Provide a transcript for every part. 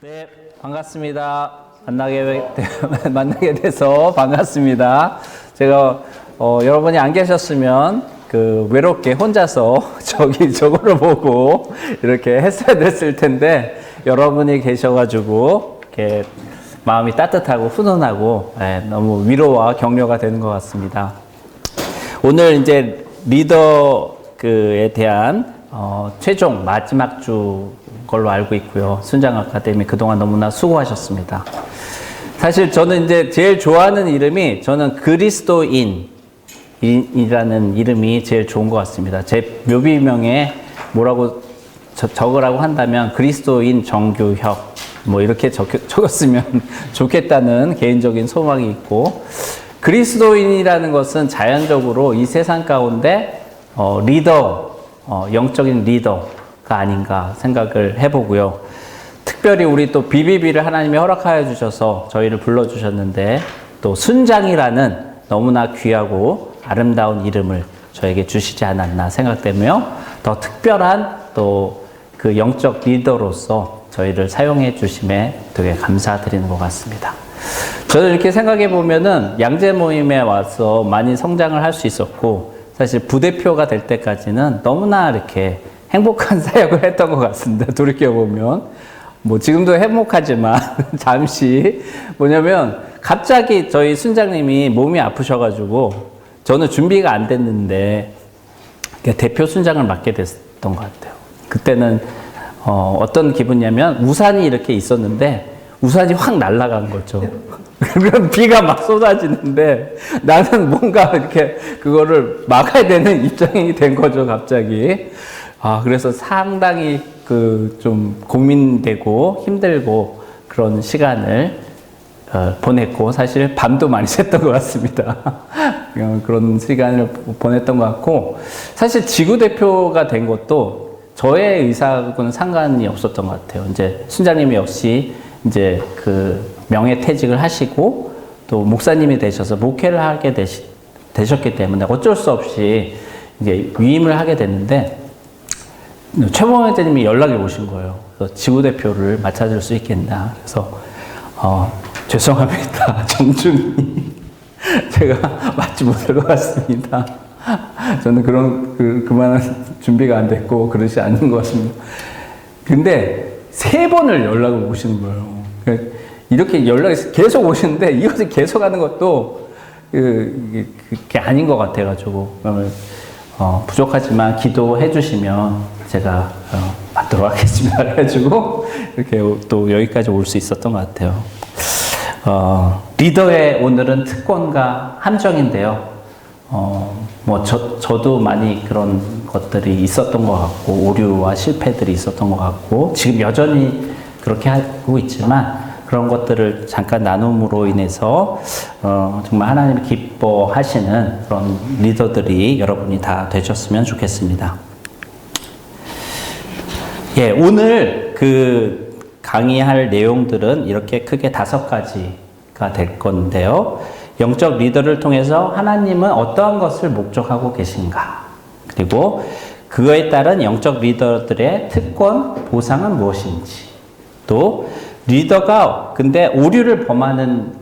네, 반갑습니다. 만나게 돼서 반갑습니다. 제가 여러분이 안 계셨으면 외롭게 혼자서 저거를 보고 이렇게 했어야 됐을 텐데 여러분이 계셔가지고 이렇게 마음이 따뜻하고 훈훈하고 너무 위로와 격려가 되는 것 같습니다. 오늘 이제 리더에 대한 최종 마지막 주 걸로 알고 있고요. 순장 아카데미 그동안 너무나 수고하셨습니다. 사실 저는 이제 제일 좋아하는 이름이 저는 그리스도인이라는 이름이 제일 좋은 것 같습니다. 제 묘비명에 뭐라고 적으라고 한다면 그리스도인 정교협 뭐 이렇게 적었으면 좋겠다는 개인적인 소망이 있고, 그리스도인이라는 것은 자연적으로 이 세상 가운데 영적인 리더가 아닌가 생각을 해보고요. 특별히 우리 또 BBB를 하나님이 허락하여 주셔서 저희를 불러주셨는데 또 순장이라는 너무나 귀하고 아름다운 이름을 저에게 주시지 않았나 생각되며 더 특별한 또 그 영적 리더로서 저희를 사용해 주심에 되게 감사드리는 것 같습니다. 저는 이렇게 생각해 보면은 양재 모임에 와서 많이 성장을 할 수 있었고, 사실 부대표가 될 때까지는 너무나 이렇게 행복한 사역을 했던 것 같습니다. 돌이켜보면. 뭐 지금도 행복하지만 잠시 뭐냐면 갑자기 저희 순장님이 몸이 아프셔가지고 저는 준비가 안 됐는데 대표 순장을 맡게 됐던 것 같아요. 그때는 어떤 기분이냐면 우산이 이렇게 있었는데 우산이 확 날아간 거죠. 그런 비가 막 쏟아지는데 나는 뭔가 이렇게 그거를 막아야 되는 입장이 된 거죠, 갑자기. 그래서 상당히 좀 고민되고 힘들고 그런 시간을 보냈고, 사실 밤도 많이 샜던 것 같습니다. 그런 시간을 보냈던 것 같고, 사실 지구대표가 된 것도 저의 의사하고는 상관이 없었던 것 같아요. 이제 순장님이 역시 이제 명예퇴직을 하시고 또 목사님이 되셔서 목회를 하게 되셨기 때문에 어쩔 수 없이 이제 위임을 하게 됐는데, 최봉 회장님이 연락이 오신 거예요. 그래서 지구대표를 맡아줄 수 있겠나. 그래서 죄송합니다. 정중히 제가 맡지 못할 것 같습니다. 저는 그만한 준비가 안 됐고 그러지 않는 것 같습니다. 근데 3번을 연락을 오시는 거예요. 이렇게 연락이 계속 오시는데 이것을 계속 하는 것도 그게 아닌 것 같아가지고, 부족하지만 기도해 주시면 제가 받도록 하겠습니다. 그래가지고 이렇게 또 여기까지 올 수 있었던 것 같아요. 리더의 오늘은 특권과 함정인데요. 저도 많이 그런 것들이 있었던 것 같고, 오류와 실패들이 있었던 것 같고, 지금 여전히 그렇게 하고 있지만, 그런 것들을 잠깐 나눔으로 인해서, 정말 하나님이 기뻐하시는 그런 리더들이 여러분이 다 되셨으면 좋겠습니다. 예, 오늘 강의할 내용들은 이렇게 크게 5가지가 될 건데요. 영적 리더를 통해서 하나님은 어떠한 것을 목적하고 계신가? 그리고 그거에 따른 영적 리더들의 특권, 보상은 무엇인지. 또 리더가 근데 오류를 범하는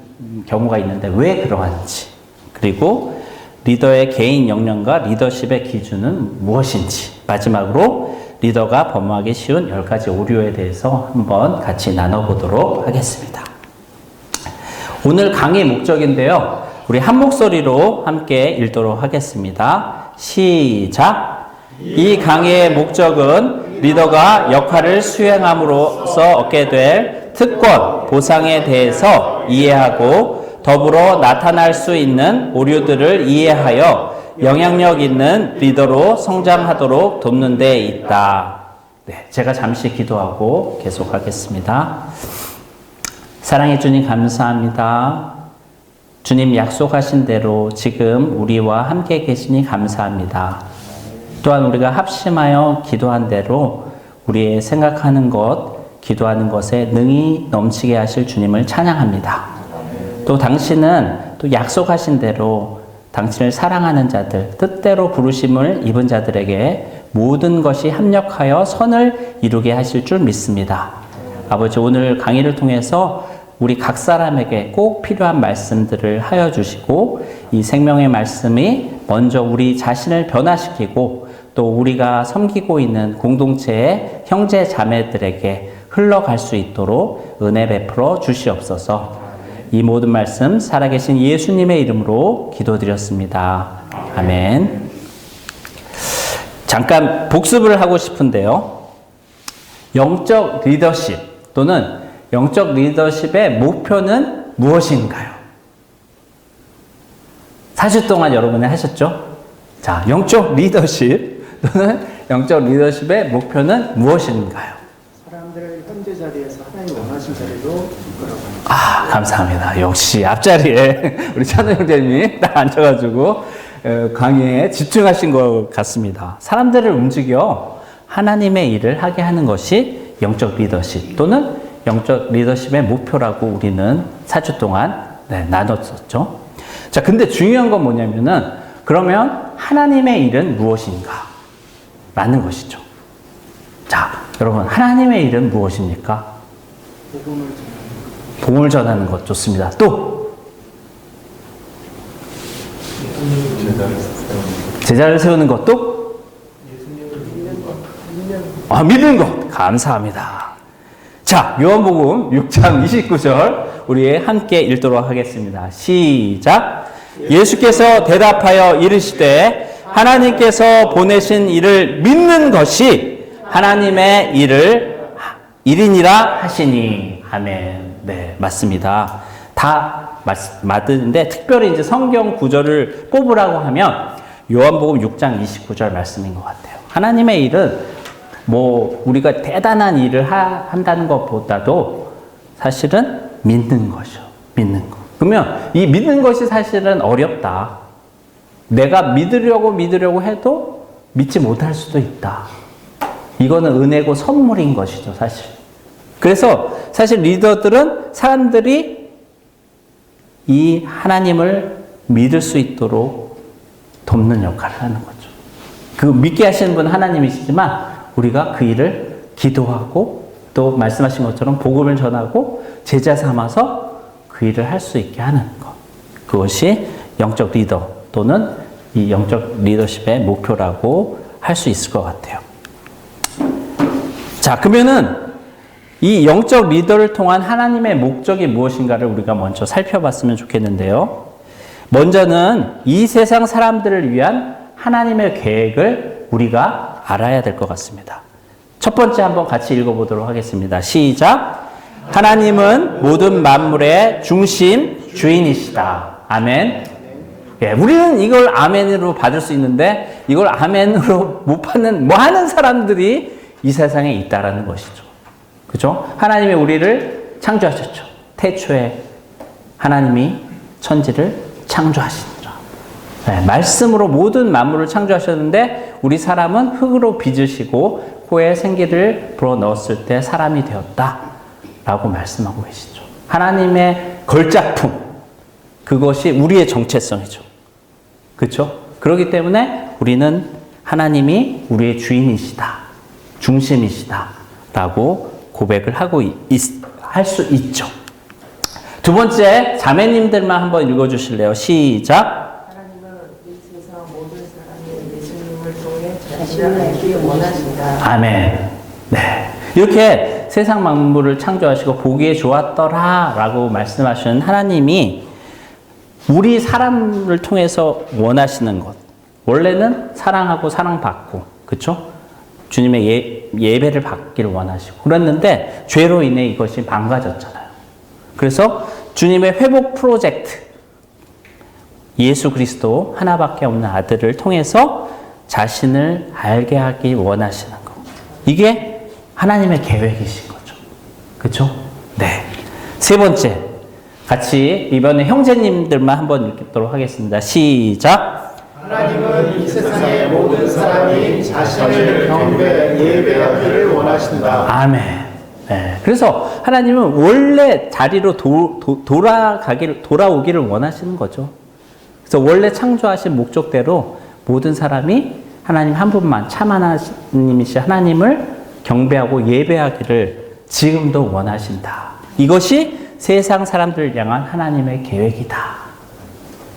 경우가 있는데 왜 그러한지. 그리고 리더의 개인 역량과 리더십의 기준은 무엇인지. 마지막으로 리더가 범하기 쉬운 10가지 오류에 대해서 한번 같이 나눠보도록 하겠습니다. 오늘 강의 목적인데요. 우리 한 목소리로 함께 읽도록 하겠습니다. 시작! 이 강의의 목적은 리더가 역할을 수행함으로써 얻게 될 특권, 보상에 대해서 이해하고 더불어 나타날 수 있는 오류들을 이해하여 영향력 있는 리더로 성장하도록 돕는 데 있다. 네, 제가 잠시 기도하고 계속하겠습니다. 사랑해 주님 감사합니다. 주님 약속하신 대로 지금 우리와 함께 계시니 감사합니다. 또한 우리가 합심하여 기도한 대로 우리의 생각하는 것, 기도하는 것에 능히 넘치게 하실 주님을 찬양합니다. 또 당신은 또 약속하신 대로 당신을 사랑하는 자들, 뜻대로 부르심을 입은 자들에게 모든 것이 합력하여 선을 이루게 하실 줄 믿습니다. 아버지 오늘 강의를 통해서 우리 각 사람에게 꼭 필요한 말씀들을 하여 주시고 이 생명의 말씀이 먼저 우리 자신을 변화시키고 또 우리가 섬기고 있는 공동체의 형제 자매들에게 흘러갈 수 있도록 은혜 베풀어 주시옵소서. 이 모든 말씀 살아계신 예수님의 이름으로 기도드렸습니다. 아멘. 잠깐 복습을 하고 싶은데요. 영적 리더십 또는 영적 리더십의 목표는 무엇인가요? 4주 동안 여러분이 하셨죠? 자, 영적 리더십 또는 영적 리더십의 목표는 무엇인가요? 사람들을 현재 자리에서 하나님 원하신 자리로 이끌어가는 아, 감사합니다. 역시 앞자리에 우리 찬호 형제님이 딱 앉아가지고 강의에 집중하신 것 같습니다. 사람들을 움직여 하나님의 일을 하게 하는 것이 영적 리더십 또는 영적 리더십의 목표라고 우리는 4주 동안 나눴었죠. 자, 근데 중요한 건 뭐냐면은 그러면 하나님의 일은 무엇인가? 라는 것이죠. 자, 여러분, 하나님의 일은 무엇입니까? 복음을 전하는 것 좋습니다. 또 제자를 세우는 것도 믿는 것. 감사합니다. 자, 요한복음 6장 29절 우리 함께 읽도록 하겠습니다. 시작. 예수께서 대답하여 이르시되 하나님께서 보내신 이를 믿는 것이 하나님의 일이니라 하시니. 아멘. 네, 맞습니다. 다 맞는데 특별히 이제 성경 구절을 뽑으라고 하면 요한복음 6장 29절 말씀인 것 같아요. 하나님의 일은 뭐 우리가 대단한 일을 한다는 것보다도 사실은 믿는 것이요. 믿는 것. 그러면 이 믿는 것이 사실은 어렵다. 내가 믿으려고 해도 믿지 못할 수도 있다. 이거는 은혜고 선물인 것이죠, 사실. 그래서 사실 리더들은 사람들이 이 하나님을 믿을 수 있도록 돕는 역할을 하는 거죠. 그 믿게 하시는 분은 하나님이시지만 우리가 그 일을 기도하고 또 말씀하신 것처럼 복음을 전하고 제자 삼아서 그 일을 할 수 있게 하는 것. 그것이 영적 리더 또는 이 영적 리더십의 목표라고 할 수 있을 것 같아요. 자, 그러면은 이 영적 리더를 통한 하나님의 목적이 무엇인가를 우리가 먼저 살펴봤으면 좋겠는데요. 먼저는 이 세상 사람들을 위한 하나님의 계획을 우리가 알아야 될 것 같습니다. 첫 번째 한번 같이 읽어보도록 하겠습니다. 시작. 하나님은 모든 만물의 중심, 주인이시다. 아멘. 예, 우리는 이걸 아멘으로 받을 수 있는데 이걸 아멘으로 못 받는 뭐 하는 사람들이 이 세상에 있다라는 것이죠. 그죠? 하나님이 우리를 창조하셨죠. 태초에 하나님이 천지를 창조하시니라. 네, 말씀으로 모든 만물을 창조하셨는데 우리 사람은 흙으로 빚으시고 코에 생기를 불어넣었을 때 사람이 되었다 라고 말씀하고 계시죠. 하나님의 걸작품, 그것이 우리의 정체성이죠. 그렇죠? 그렇기 때문에 우리는 하나님이 우리의 주인이시다, 중심이시다 라고 고백을 하고 할 수 있죠. 두 번째, 자매님들만 한번 읽어주실래요? 시작. 하나님은 이 세상 모든 사람이 예수님을 통해 자신을 알기 원하신다. 아멘. 네. 이렇게 세상 만물을 창조하시고 보기에 좋았더라 라고 말씀하시는 하나님이 우리 사람을 통해서 원하시는 것. 원래는 사랑하고 사랑받고, 그쵸? 주님의 예배를 받기를 원하시고 그랬는데 죄로 인해 이것이 망가졌잖아요. 그래서 주님의 회복 프로젝트, 예수 그리스도 하나밖에 없는 아들을 통해서 자신을 알게 하기 원하시는 것. 이게 하나님의 계획이신 거죠. 그렇죠? 네. 세 번째, 같이 이번에 형제님들만 한번 읽도록 하겠습니다. 시작. 하나님은 이 세상의 모든 사람이 자신을 경배 예배하기를 원하신다. 아멘. 네. 그래서 하나님은 원래 자리로 돌아오기를 원하시는 거죠. 그래서 원래 창조하신 목적대로 모든 사람이 하나님 한 분만 참 하나님이신 하나님을 경배하고 예배하기를 지금도 원하신다. 이것이 세상 사람들을 향한 하나님의 계획이다.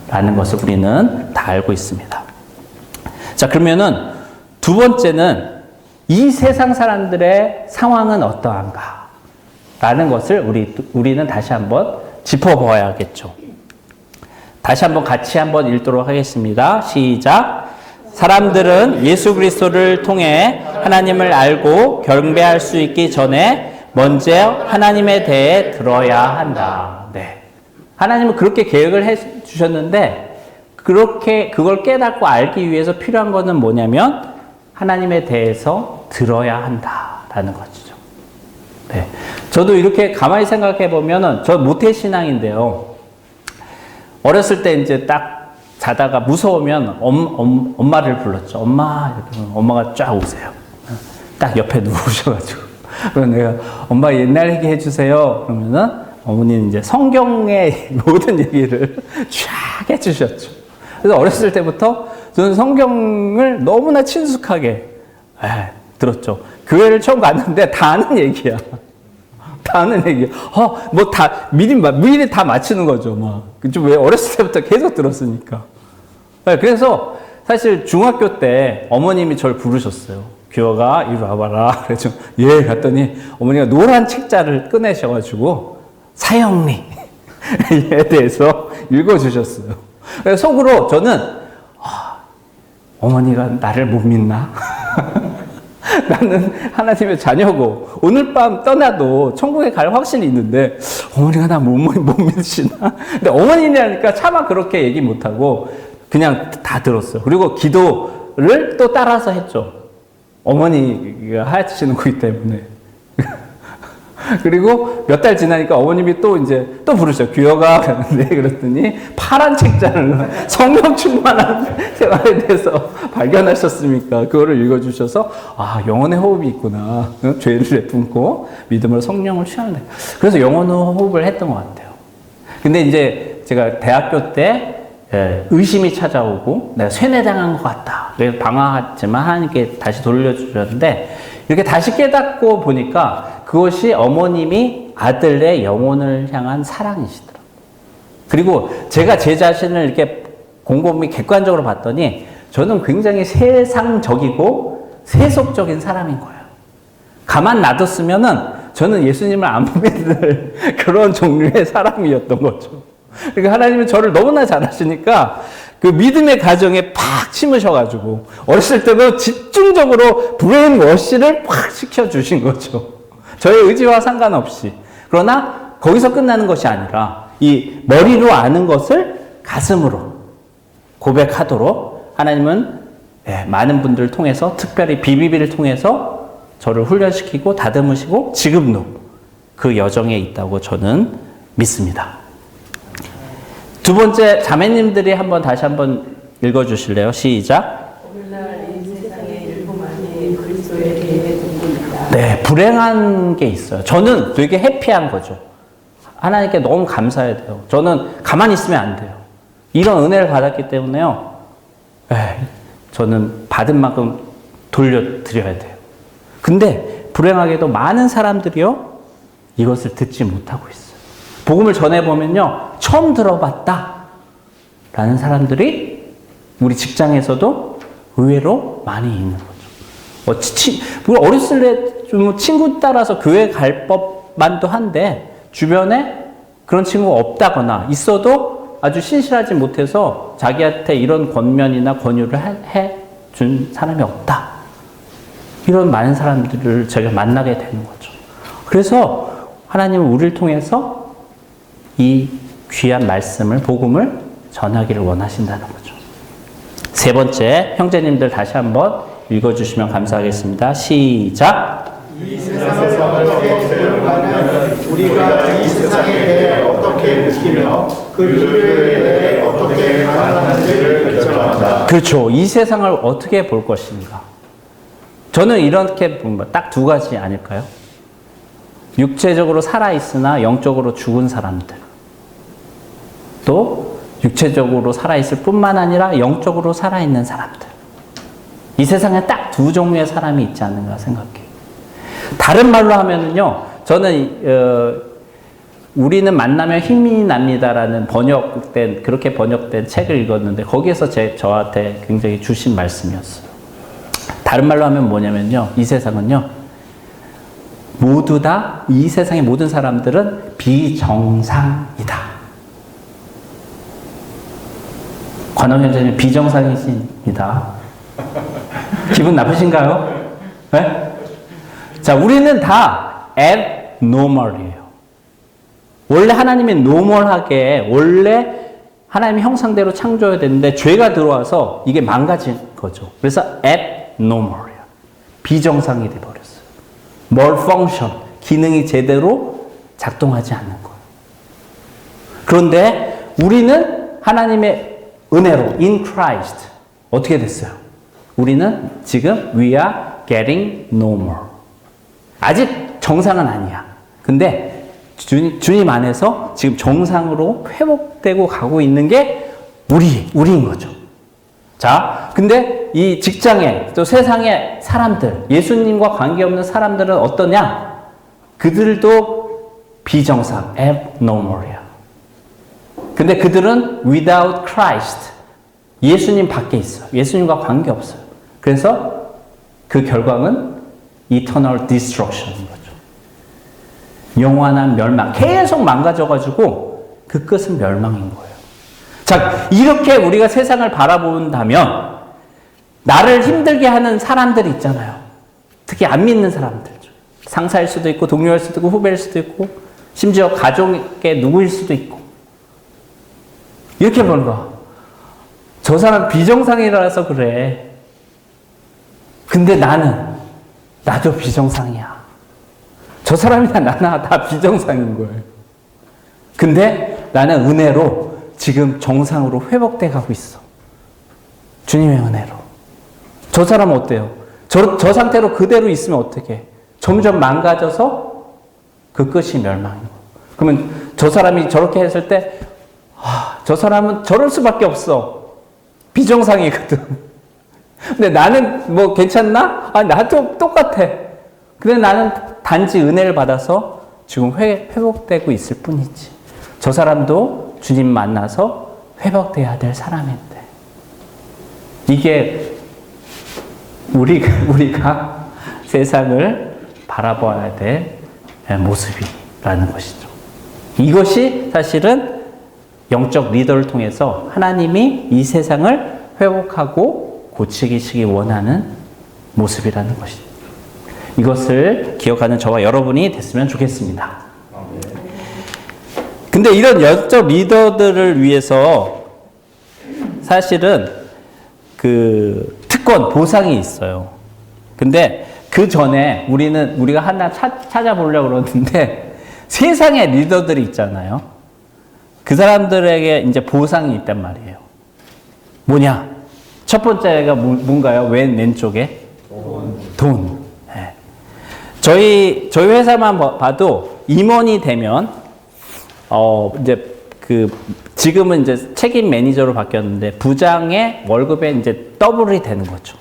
라는 것을 우리는 다 알고 있습니다. 자, 그러면은 두 번째는 이 세상 사람들의 상황은 어떠한가? 라는 것을 우리는 다시 한번 짚어봐야겠죠. 다시 한번 같이 한번 읽도록 하겠습니다. 시작. 사람들은 예수 그리스도를 통해 하나님을 알고 경배할 수 있기 전에 먼저 하나님에 대해 들어야 한다. 네. 하나님은 그렇게 계획을 해 주셨는데 그걸 깨닫고 알기 위해서 필요한 것은 뭐냐면 하나님에 대해서 들어야 한다라는 것이죠. 네. 저도 이렇게 가만히 생각해 보면은 저 모태신앙인데요. 어렸을 때 이제 딱 자다가 무서우면 엄마를 불렀죠. 엄마 이렇게 하면 엄마가 쫙 오세요. 딱 옆에 누우셔가지고 그럼 내가 엄마 옛날 얘기 해주세요. 그러면은 어머니는 이제 성경의 모든 얘기를 쫙 해주셨죠. 그래서 어렸을 때부터 저는 성경을 너무나 친숙하게 들었죠. 교회를 처음 갔는데 다 아는 얘기야. 다 아는 얘기야. 뭐 다 미리 다 맞추는 거죠. 막. 좀 왜 어렸을 때부터 계속 들었으니까. 그래서 사실 중학교 때 어머님이 저를 부르셨어요. 규어가 이리 와봐라. 그래서 예 갔더니 어머니가 노란 책자를 꺼내셔가지고 사형리에 대해서 읽어주셨어요. 그래서 속으로 저는 어머니가 나를 못 믿나? 나는 하나님의 자녀고 오늘 밤 떠나도 천국에 갈 확신이 있는데 어머니가 나 못 믿으시나? 근데 어머니라니까 차마 그렇게 얘기 못하고 그냥 다 들었어요. 그리고 기도를 또 따라서 했죠. 어머니가 하시는 거기 때문에. 그리고 몇 달 지나니까 어머님이 또 부르셔. 규어가 갔는데 그랬더니 파란 책자를 성령 충만한 생활에 대해서 발견하셨습니까? 그거를 읽어주셔서 영혼의 호흡이 있구나. 죄를 내뿜고 믿음으로 성령을 취하는. 그래서 영혼의 호흡을 했던 것 같아요. 근데 이제 제가 대학교 때 의심이 찾아오고 내가 쇠뇌당한 것 같다. 그래서 방황했지만 하나님께 다시 돌려주셨는데 이렇게 다시 깨닫고 보니까 그것이 어머님이 아들의 영혼을 향한 사랑이시더라고요. 그리고 제가 제 자신을 이렇게 곰곰이 객관적으로 봤더니 저는 굉장히 세상적이고 세속적인 사람인 거예요. 가만 놔뒀으면은 저는 예수님을 안 믿을 그런 종류의 사람이었던 거죠. 그러니까 하나님은 저를 너무나 잘 아시니까 그 믿음의 가정에 팍 심으셔가지고 어렸을 때도 집중적으로 브레인 워시를 팍 시켜주신 거죠. 저의 의지와 상관없이. 그러나 거기서 끝나는 것이 아니라 이 머리로 아는 것을 가슴으로 고백하도록 하나님은 많은 분들을 통해서 특별히 비비비를 통해서 저를 훈련시키고 다듬으시고 지금도 그 여정에 있다고 저는 믿습니다. 두 번째 자매님들이 다시 한번 읽어주실래요? 시작. 오늘날 이 세상에 일부 많이 그리스도의 계획에 들고 있다. 네, 불행한 게 있어요. 저는 되게 해피한 거죠. 하나님께 너무 감사해야 돼요. 저는 가만히 있으면 안 돼요. 이런 은혜를 받았기 때문에요. 저는 받은 만큼 돌려드려야 돼요. 근데 불행하게도 많은 사람들이요, 이것을 듣지 못하고 있어요. 복음을 전해보면요, 처음 들어봤다 라는 사람들이 우리 직장에서도 의외로 많이 있는 거죠. 어렸을 때 좀 친구 따라서 교회 갈 법만도 한데 주변에 그런 친구가 없다거나 있어도 아주 신실하지 못해서 자기한테 이런 권면이나 권유를 해준 사람이 없다. 이런 많은 사람들을 제가 만나게 되는 거죠. 그래서 하나님은 우리를 통해서 이 귀한 말씀을, 복음을 전하기를 원하신다는 거죠. 세 번째, 형제님들 다시 한번 읽어주시면 감사하겠습니다. 시작. 이 세상에서 어떻게 기도하면 우리가 이 세상에 대해 어떻게 느끼며 그 일에 대해 어떻게 반응하는지를 결정한다. 그렇죠. 이 세상을 어떻게 볼 것인가. 저는 이렇게 보면 딱 두 가지 아닐까요? 육체적으로 살아있으나 영적으로 죽은 사람들. 또 육체적으로 살아있을 뿐만 아니라 영적으로 살아있는 사람들. 이 세상에 딱 두 종류의 사람이 있지 않는가 생각해요. 다른 말로 하면은요, 저는 우리는 만나면 힘이 납니다라는 그렇게 번역된 책을 읽었는데 거기에서 저한테 굉장히 주신 말씀이었어요. 다른 말로 하면 뭐냐면요. 이 세상은요. 모두 다 이 세상의 모든 사람들은 비정상이다. 관원현재님 비정상이십니다. 기분 나쁘신가요? 네? 자, 우리는 다 abnormal이에요. 원래 하나님이 노멀하게 원래 하나님의 형상대로 창조해야 되는데 죄가 들어와서 이게 망가진 거죠. 그래서 abnormal이야. 비정상이 돼버렸어요. malfunction, 기능이 제대로 작동하지 않는 거예요. 그런데 우리는 하나님의 은혜로 in Christ 어떻게 됐어요? 우리는 지금 we are getting normal. 아직 정상은 아니야. 근데 주님 안에서 지금 정상으로 회복되고 가고 있는 게 우리인 거죠. 자, 근데 이 직장에 또 세상의 사람들, 예수님과 관계없는 사람들은 어떠냐? 그들도 비정상, abnormal이야. 근데 그들은 without Christ, 예수님 밖에 있어. 예수님과 관계없어요. 그래서 그 결과는 eternal destruction인 거죠. 영원한 멸망. 계속 망가져가지고 그 끝은 멸망인 거예요. 자, 이렇게 우리가 세상을 바라본다면 나를 힘들게 하는 사람들이 있잖아요. 특히 안 믿는 사람들. 상사일 수도 있고 동료일 수도 있고 후배일 수도 있고 심지어 가족의 누구일 수도 있고 이렇게 보는 거. 저 사람 비정상이라서 그래. 근데 나도 비정상이야. 저 사람이나 나나 다 비정상인 거예요. 근데 나는 은혜로 지금 정상으로 회복돼 가고 있어. 주님의 은혜로. 저 사람은 어때요? 저 상태로 그대로 있으면 어떻게? 점점 망가져서 그 끝이 멸망인 거예요. 그러면 저 사람이 저렇게 했을 때, 저 사람은 저럴 수밖에 없어. 비정상이거든. 근데 나는 뭐 괜찮나? 나도 똑같아. 근데 나는 단지 은혜를 받아서 지금 회복되고 있을 뿐이지. 저 사람도 주님 만나서 회복돼야 될 사람인데. 이게 우리가 세상을 바라봐야 될 모습이라는 것이죠. 이것이 사실은 영적 리더를 통해서 하나님이 이 세상을 회복하고 고치시기 원하는 모습이라는 것이죠. 이것을 기억하는 저와 여러분이 됐으면 좋겠습니다. 근데 이런 영적 리더들을 위해서 사실은 그 특권, 보상이 있어요. 근데 그 전에 우리가 하나 찾아보려고 그러는데 세상의 리더들이 있잖아요. 그 사람들에게 이제 보상이 있단 말이에요. 뭐냐? 첫 번째가 뭔가요? 왼쪽에? 돈. 네. 저희 회사만 봐도 임원이 되면, 지금은 이제 책임 매니저로 바뀌었는데, 부장의 월급에 이제 더블이 되는 거죠.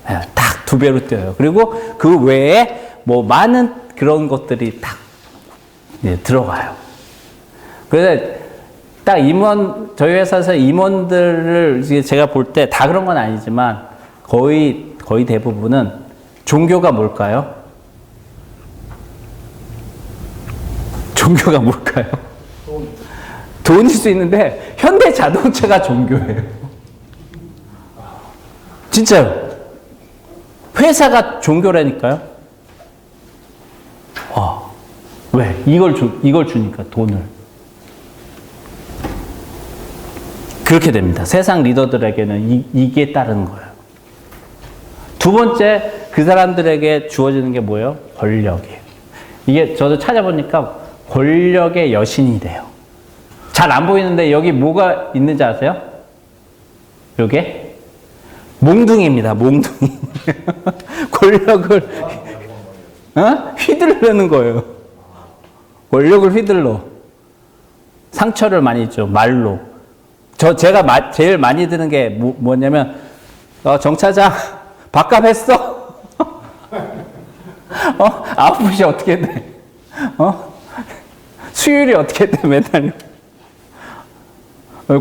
네, 딱 2배로 뛰어요. 그리고 그 외에 뭐 많은 그런 것들이 딱 들어가요. 그래서 딱 저희 회사에서 임원들을 제가 볼 때 다 그런 건 아니지만 거의 대부분은 종교가 뭘까요? 종교가 뭘까요? 돈일 수 있는데 현대 자동차가 종교예요. 진짜요. 회사가 종교라니까요. 왜? 이걸 주니까 돈을. 그렇게 됩니다. 세상 리더들에게는 이게 따르는 거예요. 두 번째, 그 사람들에게 주어지는 게 뭐예요? 권력이에요. 이게 저도 찾아보니까 권력의 여신이 돼요. 잘 안 보이는데 여기 뭐가 있는지 아세요? 요게? 몽둥이입니다. 몽둥이. 권력을 휘두르는 거예요. 권력을 휘둘러. 상처를 많이 줘. 말로. 제가 제일 많이 드는 게 뭐냐면, 정 차장, 밥값 했어? 아웃풋이 어떻게 돼? 수율이 어떻게 돼, 맨날.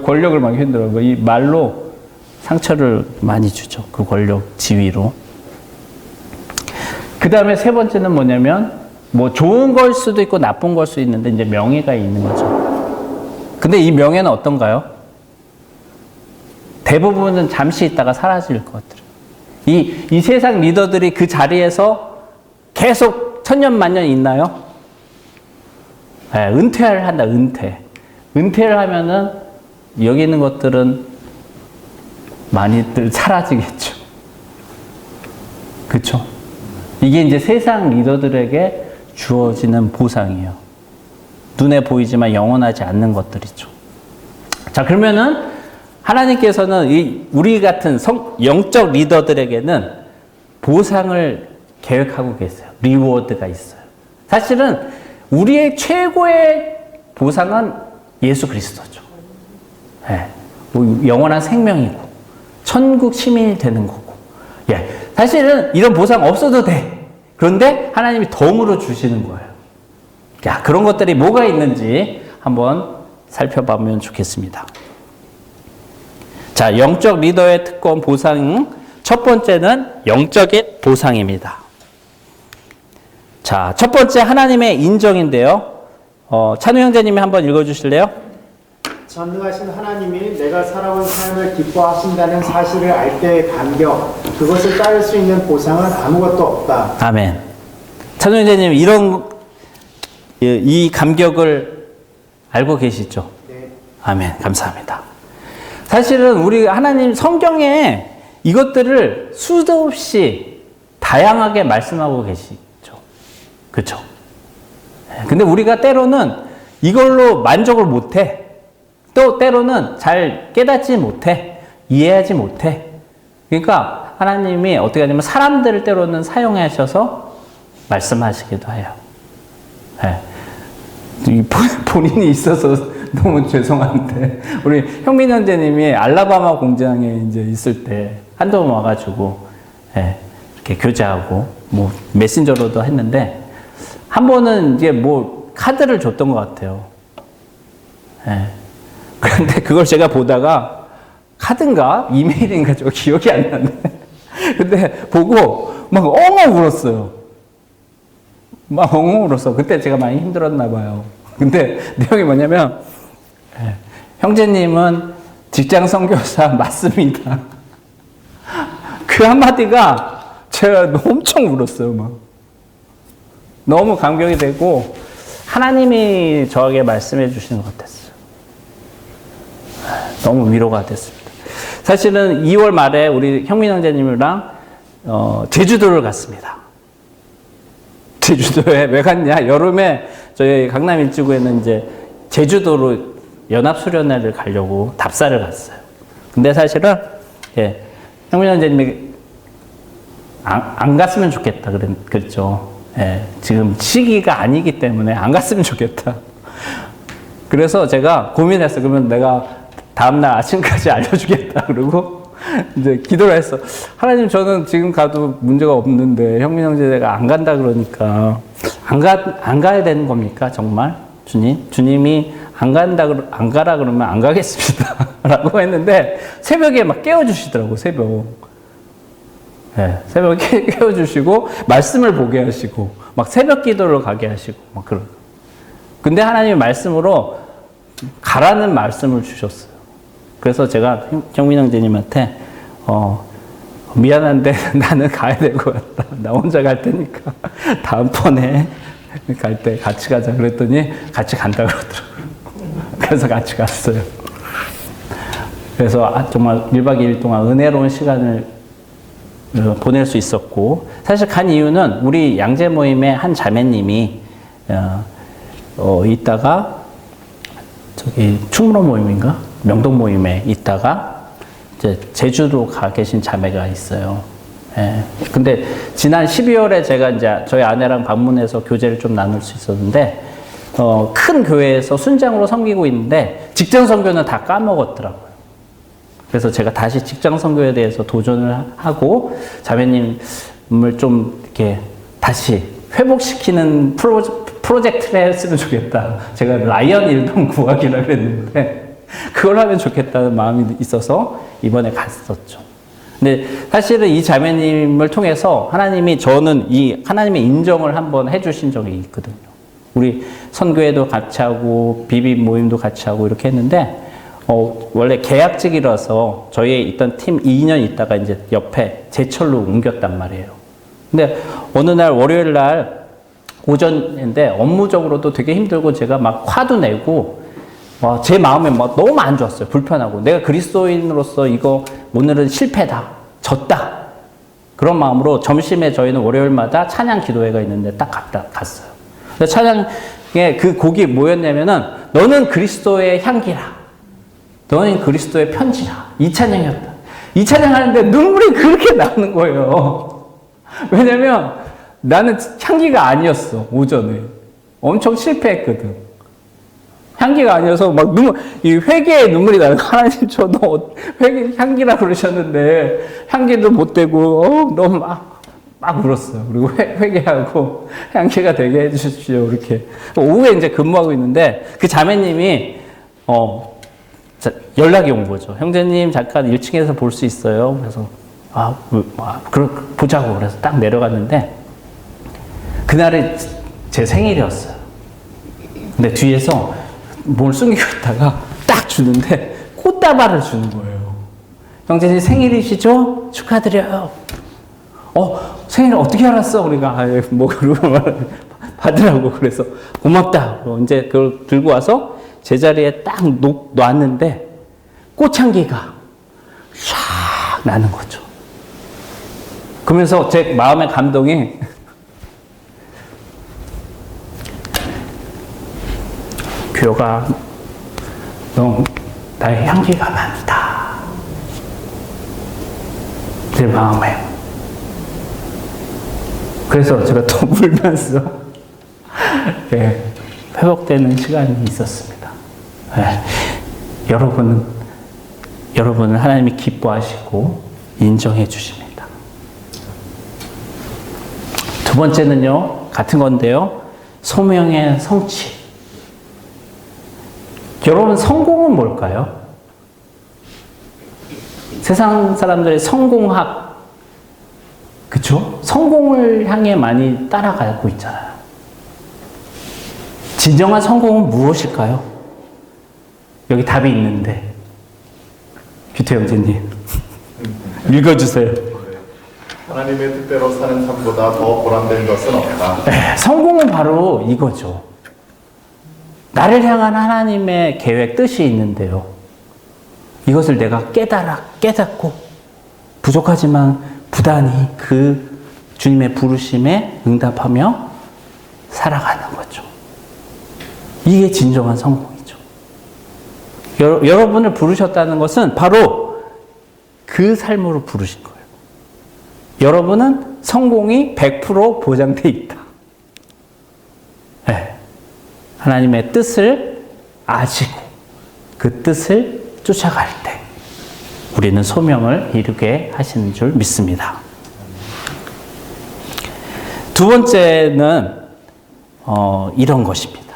권력을 막 흔들어. 이 말로 상처를 많이 주죠. 그 권력, 지위로. 그 다음에 세 번째는 뭐냐면, 뭐 좋은 걸 수도 있고 나쁜 걸 수도 있는데, 이제 명예가 있는 거죠. 근데 이 명예는 어떤가요? 대부분은 잠시 있다가 사라질 것 같아요. 이 세상 리더들이 그 자리에서 계속 천년만년 있나요? 네, 은퇴를 한다, 은퇴. 은퇴를 하면은 여기 있는 것들은 많이들 사라지겠죠. 그쵸? 이게 이제 세상 리더들에게 주어지는 보상이에요. 눈에 보이지만 영원하지 않는 것들이죠. 자, 그러면은 하나님께서는 우리 같은 영적 리더들에게는 보상을 계획하고 계세요. 리워드가 있어요. 사실은 우리의 최고의 보상은 예수 그리스도죠. 네. 영원한 생명이고 천국 시민이 되는 거고. 예. 사실은 이런 보상 없어도 돼. 그런데 하나님이 덤으로 주시는 거예요. 야, 그런 것들이 뭐가 있는지 한번 살펴보면 좋겠습니다. 자, 영적 리더의 특권 보상. 첫 번째는 영적인 보상입니다. 자, 첫 번째 하나님의 인정인데요. 찬우 형제님이 한번 읽어주실래요? 전능하신 하나님이 내가 살아온 삶을 기뻐하신다는 사실을 알 때의 감격, 그것을 따를 수 있는 보상은 아무것도 없다. 아멘. 찬우 형제님, 이 감격을 알고 계시죠? 네. 아멘. 감사합니다. 사실은 우리 하나님 성경에 이것들을 수도 없이 다양하게 말씀하고 계시죠. 그렇죠? 근데 우리가 때로는 이걸로 만족을 못해. 또 때로는 잘 깨닫지 못해. 이해하지 못해. 그러니까 하나님이 어떻게 하냐면 사람들을 때로는 사용하셔서 말씀하시기도 해요. 네. 본인이 있어서 너무 죄송한데 우리 형민 형제님이 알라바마 공장에 이제 있을 때 한두 번 와가지고 이렇게 교제하고 뭐 메신저로도 했는데 한 번은 이제 뭐 카드를 줬던 것 같아요. 그런데 그걸 제가 보다가 카드인가 이메일인가 저 기억이 안 나네. 근데 보고 막 엉엉 울었어요. 막 엉엉 울었어. 그때 제가 많이 힘들었나 봐요. 근데 내용이 뭐냐면 형제님은 직장 선교사 맞습니다. 그 한마디가 제가 엄청 울었어요. 막 너무 감격이 되고 하나님이 저에게 말씀해 주시는 것 같았어요. 너무 위로가 됐습니다. 사실은 2월 말에 우리 형민 형제님이랑 제주도를 갔습니다. 제주도에 왜 갔냐? 여름에 저희 강남 일지구에는 이제 제주도로 연합수련회를 가려고 답사를 갔어요. 근데 사실은 형민 형제님이 안 갔으면 좋겠다 그랬죠. 지금 시기가 아니기 때문에 안 갔으면 좋겠다. 그래서 제가 고민했어요. 그러면 내가 다음날 아침까지 알려주겠다. 그러고 이제 기도를 했어. 하나님, 저는 지금 가도 문제가 없는데 형민 형제가 안 간다 그러니까 안 가야 되는 겁니까? 정말? 주님? 주님이 안 가라 그러면 안 가겠습니다. 라고 했는데 새벽에 막 깨워주시더라고, 새벽에 깨워주시고 말씀을 보게 하시고 막 새벽 기도를 가게 하시고 막 그런. 근데 하나님의 말씀으로 가라는 말씀을 주셨어요. 그래서 제가 경민 형제님한테 미안한데 나는 가야 될 것 같다. 나 혼자 갈 테니까 다음번에 갈 때 같이 가자 그랬더니 같이 간다 그러더라고요. 그래서 같이 갔어요. 그래서 정말 1박 2일 동안 은혜로운 시간을 보낼 수 있었고, 사실 간 이유는 우리 양재 모임의 한 자매님이 있다가 저기 충무로 모임인가 명동 모임에 있다가 이제 제주도 가 계신 자매가 있어요. 근데 지난 12월에 제가 이제 저희 아내랑 방문해서 교제를 좀 나눌 수 있었는데 큰 교회에서 순장으로 섬기고 있는데 직장 선교는 다 까먹었더라고요. 그래서 제가 다시 직장 선교에 대해서 도전을 하고 자매님을 좀 이렇게 다시 회복시키는 프로젝트를 했으면 좋겠다. 제가 라이언 일동 구하기라 그랬는데 그걸 하면 좋겠다는 마음이 있어서 이번에 갔었죠. 근데 사실은 이 자매님을 통해서 하나님이 저는 이 하나님의 인정을 한번 해주신 적이 있거든요. 우리 선교회도 같이 하고 비비 모임도 같이 하고 이렇게 했는데 원래 계약직이라서 저희 있던 팀 2년 있다가 이제 옆에 제철로 옮겼단 말이에요. 근데 어느 날 월요일 날 오전인데 업무적으로도 되게 힘들고 제가 막 화도 내고 제 마음에 막 너무 안 좋았어요. 불편하고 내가 그리스도인으로서 이거 오늘은 실패다, 졌다. 그런 마음으로 점심에 저희는 월요일마다 찬양 기도회가 있는데 딱 갔어요. 근데 찬양에 그 곡이 뭐였냐면은 너는 그리스도의 향기라. 너는 그리스도의 편지라. 이 찬양이었다. 이 찬양하는데 눈물이 그렇게 나는 거예요. 왜냐면 나는 향기가 아니었어. 오전에. 엄청 실패했거든. 향기가 아니어서 막 이 회개의 눈물이 나요. 하나님 저도 향기라 그러셨는데 향기도 못 대고 너무 막 울었어요. 그리고 회개하고 향기가 되게 해주십시오. 이렇게 오후에 이제 근무하고 있는데 그 자매님이 연락이 온 거죠. 형제님 잠깐 1층에서 볼 수 있어요. 그래서 보자고 그래서 딱 내려갔는데 그날이 제 생일이었어요. 근데 뒤에서 뭘 숨기고 있다가 딱 주는데 꽃다발을 주는 거예요. 형제님 생일이시죠? 축하드려요. 생일 어떻게 알았어? 우리가 받으라고 그래서 고맙다. 이제 그걸 들고 와서 제자리에 딱 놨는데 꽃향기가 샥 나는 거죠. 그러면서 제 마음의 감동이 교가 너 나의 향기가 많다. 내 마음에. 그래서 제가 또 울면서 회복되는 시간이 있었습니다. 여러분은 하나님이 기뻐하시고 인정해 주십니다. 두 번째는요, 같은 건데요, 소명의 성취. 여러분, 성공은 뭘까요? 세상 사람들의 성공학, 그쵸? 성공을 향해 많이 따라가고 있잖아요. 진정한 성공은 무엇일까요? 여기 답이 있는데. 규태 형제님. 읽어주세요. 하나님의 뜻대로 사는 삶보다 더 보람된 것은 없다. 성공은 바로 이거죠. 나를 향한 하나님의 계획, 뜻이 있는데요. 이것을 내가 깨닫고 부족하지만 부단히 그 주님의 부르심에 응답하며 살아가는 거죠. 이게 진정한 성공이죠. 여러분을 부르셨다는 것은 바로 그 삶으로 부르신 거예요. 여러분은 성공이 100% 보장돼 있다. 네. 하나님의 뜻을 아시고 그 뜻을 쫓아갈 때 우리는 소명을 이루게 하시는 줄 믿습니다. 두 번째는 이런 것입니다.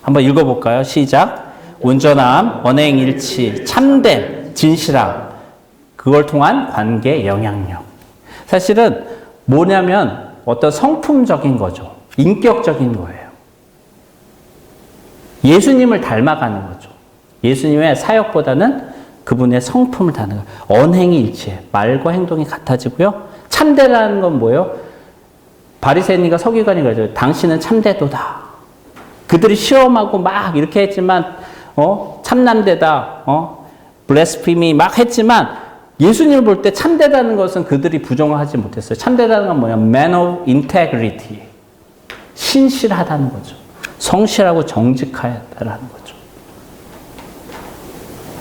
한번 읽어볼까요? 시작. 온전함, 언행일치, 참됨, 진실함, 그걸 통한 관계 영향력. 사실은 뭐냐면 어떤 성품적인 거죠. 인격적인 거예요. 예수님을 닮아가는 거죠. 예수님의 사역보다는 그분의 성품을 닮아가는 거예요. 언행이 일치해. 말과 행동이 같아지고요. 참되라는 건 뭐예요? 바리새인과 서기관이 그러죠. 당신은 참되도다. 그들이 시험하고 막 이렇게 했지만 참남되다. 블레스피미 막 했지만 예수님을 볼 때 참되다는 것은 그들이 부정하지 못했어요. 참되다는 건 뭐냐? Man of integrity. 신실하다는 거죠. 성실하고 정직하다라는 거죠.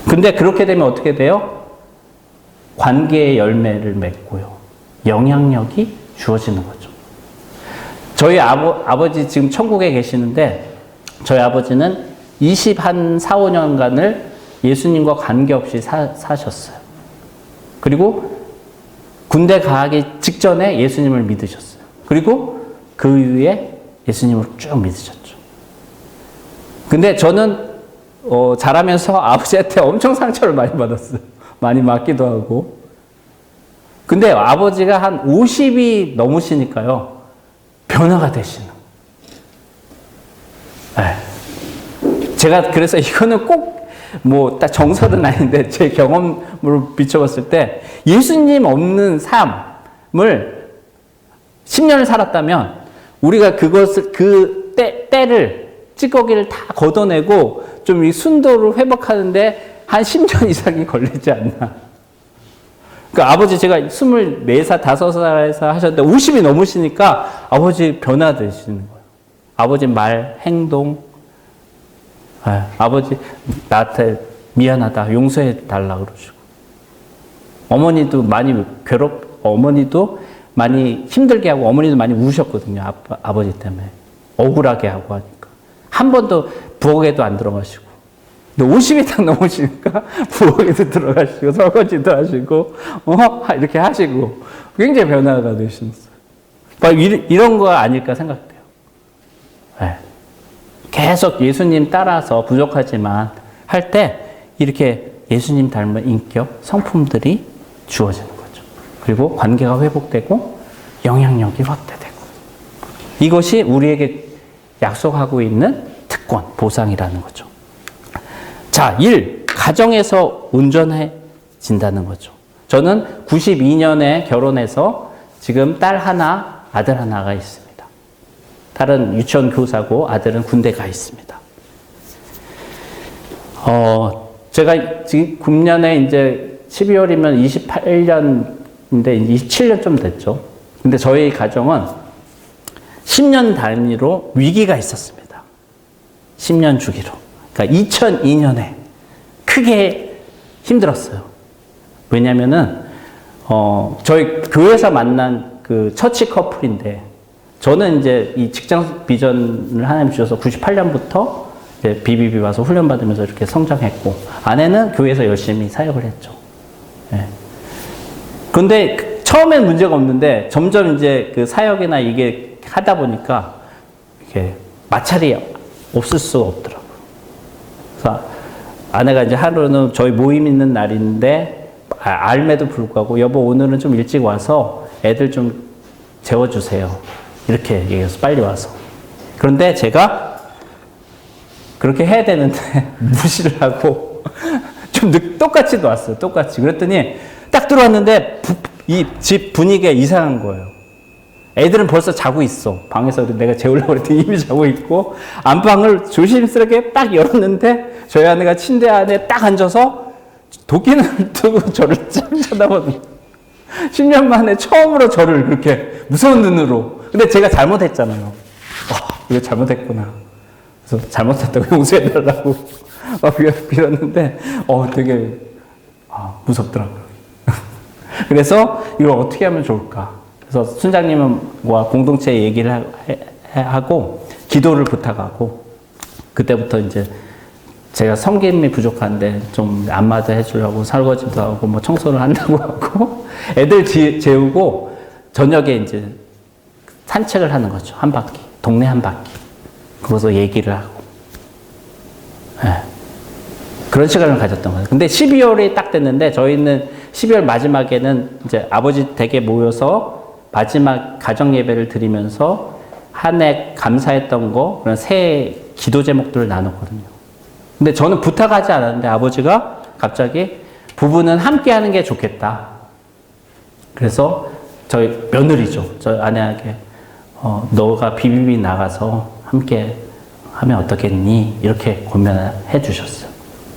근데 그렇게 되면 어떻게 돼요? 관계의 열매를 맺고요. 영향력이 주어지는 거죠. 저희 아버지 지금 천국에 계시는데 저희 아버지는 4, 5년간을 예수님과 관계없이 사셨어요. 그리고 군대 가기 직전에 예수님을 믿으셨어요. 그리고 그 이후에 예수님을 쭉 믿으셨죠. 근데 저는 자라면서 아버지한테 엄청 상처를 많이 받았어요. 많이 맞기도 하고. 근데 아버지가 한 50이 넘으시니까요. 변화가 되시는. 네. 제가 그래서 이거는 꼭 뭐 딱 정설은 아닌데 제 경험으로 비춰봤을 때 예수님 없는 삶을 10년을 살았다면 우리가 그것을 때를 찌꺼기를 다 걷어내고 좀 이 순도를 회복하는데 한 10년 이상이 걸리지 않나. 그러니까 아버지 제가 24살, 5살에서 하셨는데 50이 넘으시니까 아버지 변화되시는 거예요. 아버지 말, 행동. 아버지 나한테 미안하다, 용서해 달라 그러시고. 어머니도 많이 어머니도 많이 힘들게 하고 어머니도 많이 우셨거든요. 아버지 때문에. 억울하게 하고 하니까. 한 번도 부엌에도 안 들어가시고. 근데 50이 딱 넘으시니까 부엌에도 들어가시고 설거지도 하시고 이렇게 하시고 굉장히 변화가 되셨어요. 이런 거 아닐까 생각돼요. 네. 계속 예수님 따라서 부족하지만 할 때 이렇게 예수님 닮은 인격, 성품들이 주어지는 거죠. 그리고 관계가 회복되고 영향력이 확대되고 이것이 우리에게 약속하고 있는 특권, 보상이라는 거죠. 자, 1. 가정에서 온전해진다는 거죠. 저는 92년에 결혼해서 지금 딸 하나, 아들 하나가 있습니다. 딸은 유치원 교사고 아들은 군대 가 있습니다. 제가 지금 금년에 이제 12월이면 28년인데 27년 좀 됐죠. 근데 저희 가정은 10년 단위로 위기가 있었습니다. 10년 주기로. 그러니까 2002년에 크게 힘들었어요. 왜냐면은, 저희 교회에서 만난 그 처치 커플인데, 저는 이제 이 직장 비전을 하나님 주셔서 98년부터 이제 BBB 와서 훈련받으면서 이렇게 성장했고, 아내는 교회에서 열심히 사역을 했죠. 예. 그런데 처음엔 문제가 없는데, 점점 이제 그 사역이나 이게 하다 보니까, 이게 마찰이 없을 수가 없더라고요. 그래서 아내가 이제 하루는 저희 모임 있는 날인데, 알매도 불구하고, 여보, 오늘은 좀 일찍 와서 애들 좀 재워주세요. 이렇게 얘기해서 빨리 와서. 그런데 제가 그렇게 해야 되는데 무시를 하고 좀 똑같이 왔어요. 똑같이. 그랬더니 딱 들어왔는데 이 집 분위기가 이상한 거예요. 애들은 벌써 자고 있어. 방에서 내가 재우려고 그랬더니 이미 자고 있고 안방을 조심스럽게 딱 열었는데 저희 아내가 침대 안에 딱 앉아서 도끼를 두고 저를 쫙 쳐다보는 10년 만에 처음으로 저를 그렇게 무서운 눈으로. 근데 제가 잘못했잖아요. 이거 잘못했구나. 그래서 잘못했다고 용서해달라고 막 빌었는데, 되게, 무섭더라고요. 그래서 이걸 어떻게 하면 좋을까. 그래서 순장님과 공동체 얘기를 하고, 기도를 부탁하고, 그때부터 이제 제가 섬김이 부족한데 좀 안마도 해주려고 설거지도 하고 뭐 청소를 한다고 하고 애들 재우고 저녁에 이제 산책을 하는 거죠. 한 바퀴. 동네 한 바퀴. 거기서 얘기를 하고. 네. 그런 시간을 가졌던 거예요. 근데 12월이 딱 됐는데 저희는 12월 마지막에는 이제 아버지 댁에 모여서 마지막 가정 예배를 드리면서 한 해 감사했던 거 그런 새해 기도 제목들을 나눴거든요. 근데 저는 부탁하지 않았는데 아버지가 갑자기 부부는 함께 하는 게 좋겠다. 그래서 저희 며느리죠. 저 아내에게 너가 BBB 나가서 함께 하면 어떻겠니? 이렇게 권면해 주셨어요.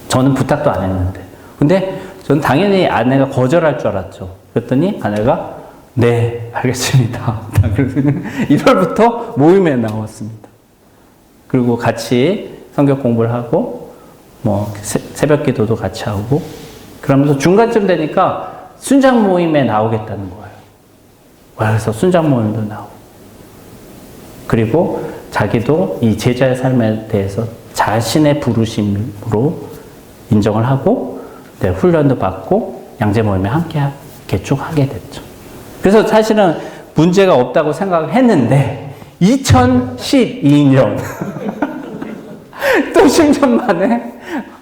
저는 부탁도 안 했는데. 근데 저는 당연히 아내가 거절할 줄 알았죠. 그랬더니 아내가 네, 알겠습니다. 그래서 1월부터 모임에 나왔습니다. 그리고 같이 성경 공부를 하고 뭐 새벽 기도도 같이 하고 그러면서 중간쯤 되니까 순장 모임에 나오겠다는 거예요. 그래서 순장 모임도 나오고 그리고 자기도 이 제자의 삶에 대해서 자신의 부르심으로 인정을 하고 네, 훈련도 받고 양재 모임에 함께 쭉 하게 됐죠. 그래서 사실은 문제가 없다고 생각을 했는데 2012년 또 10년 만에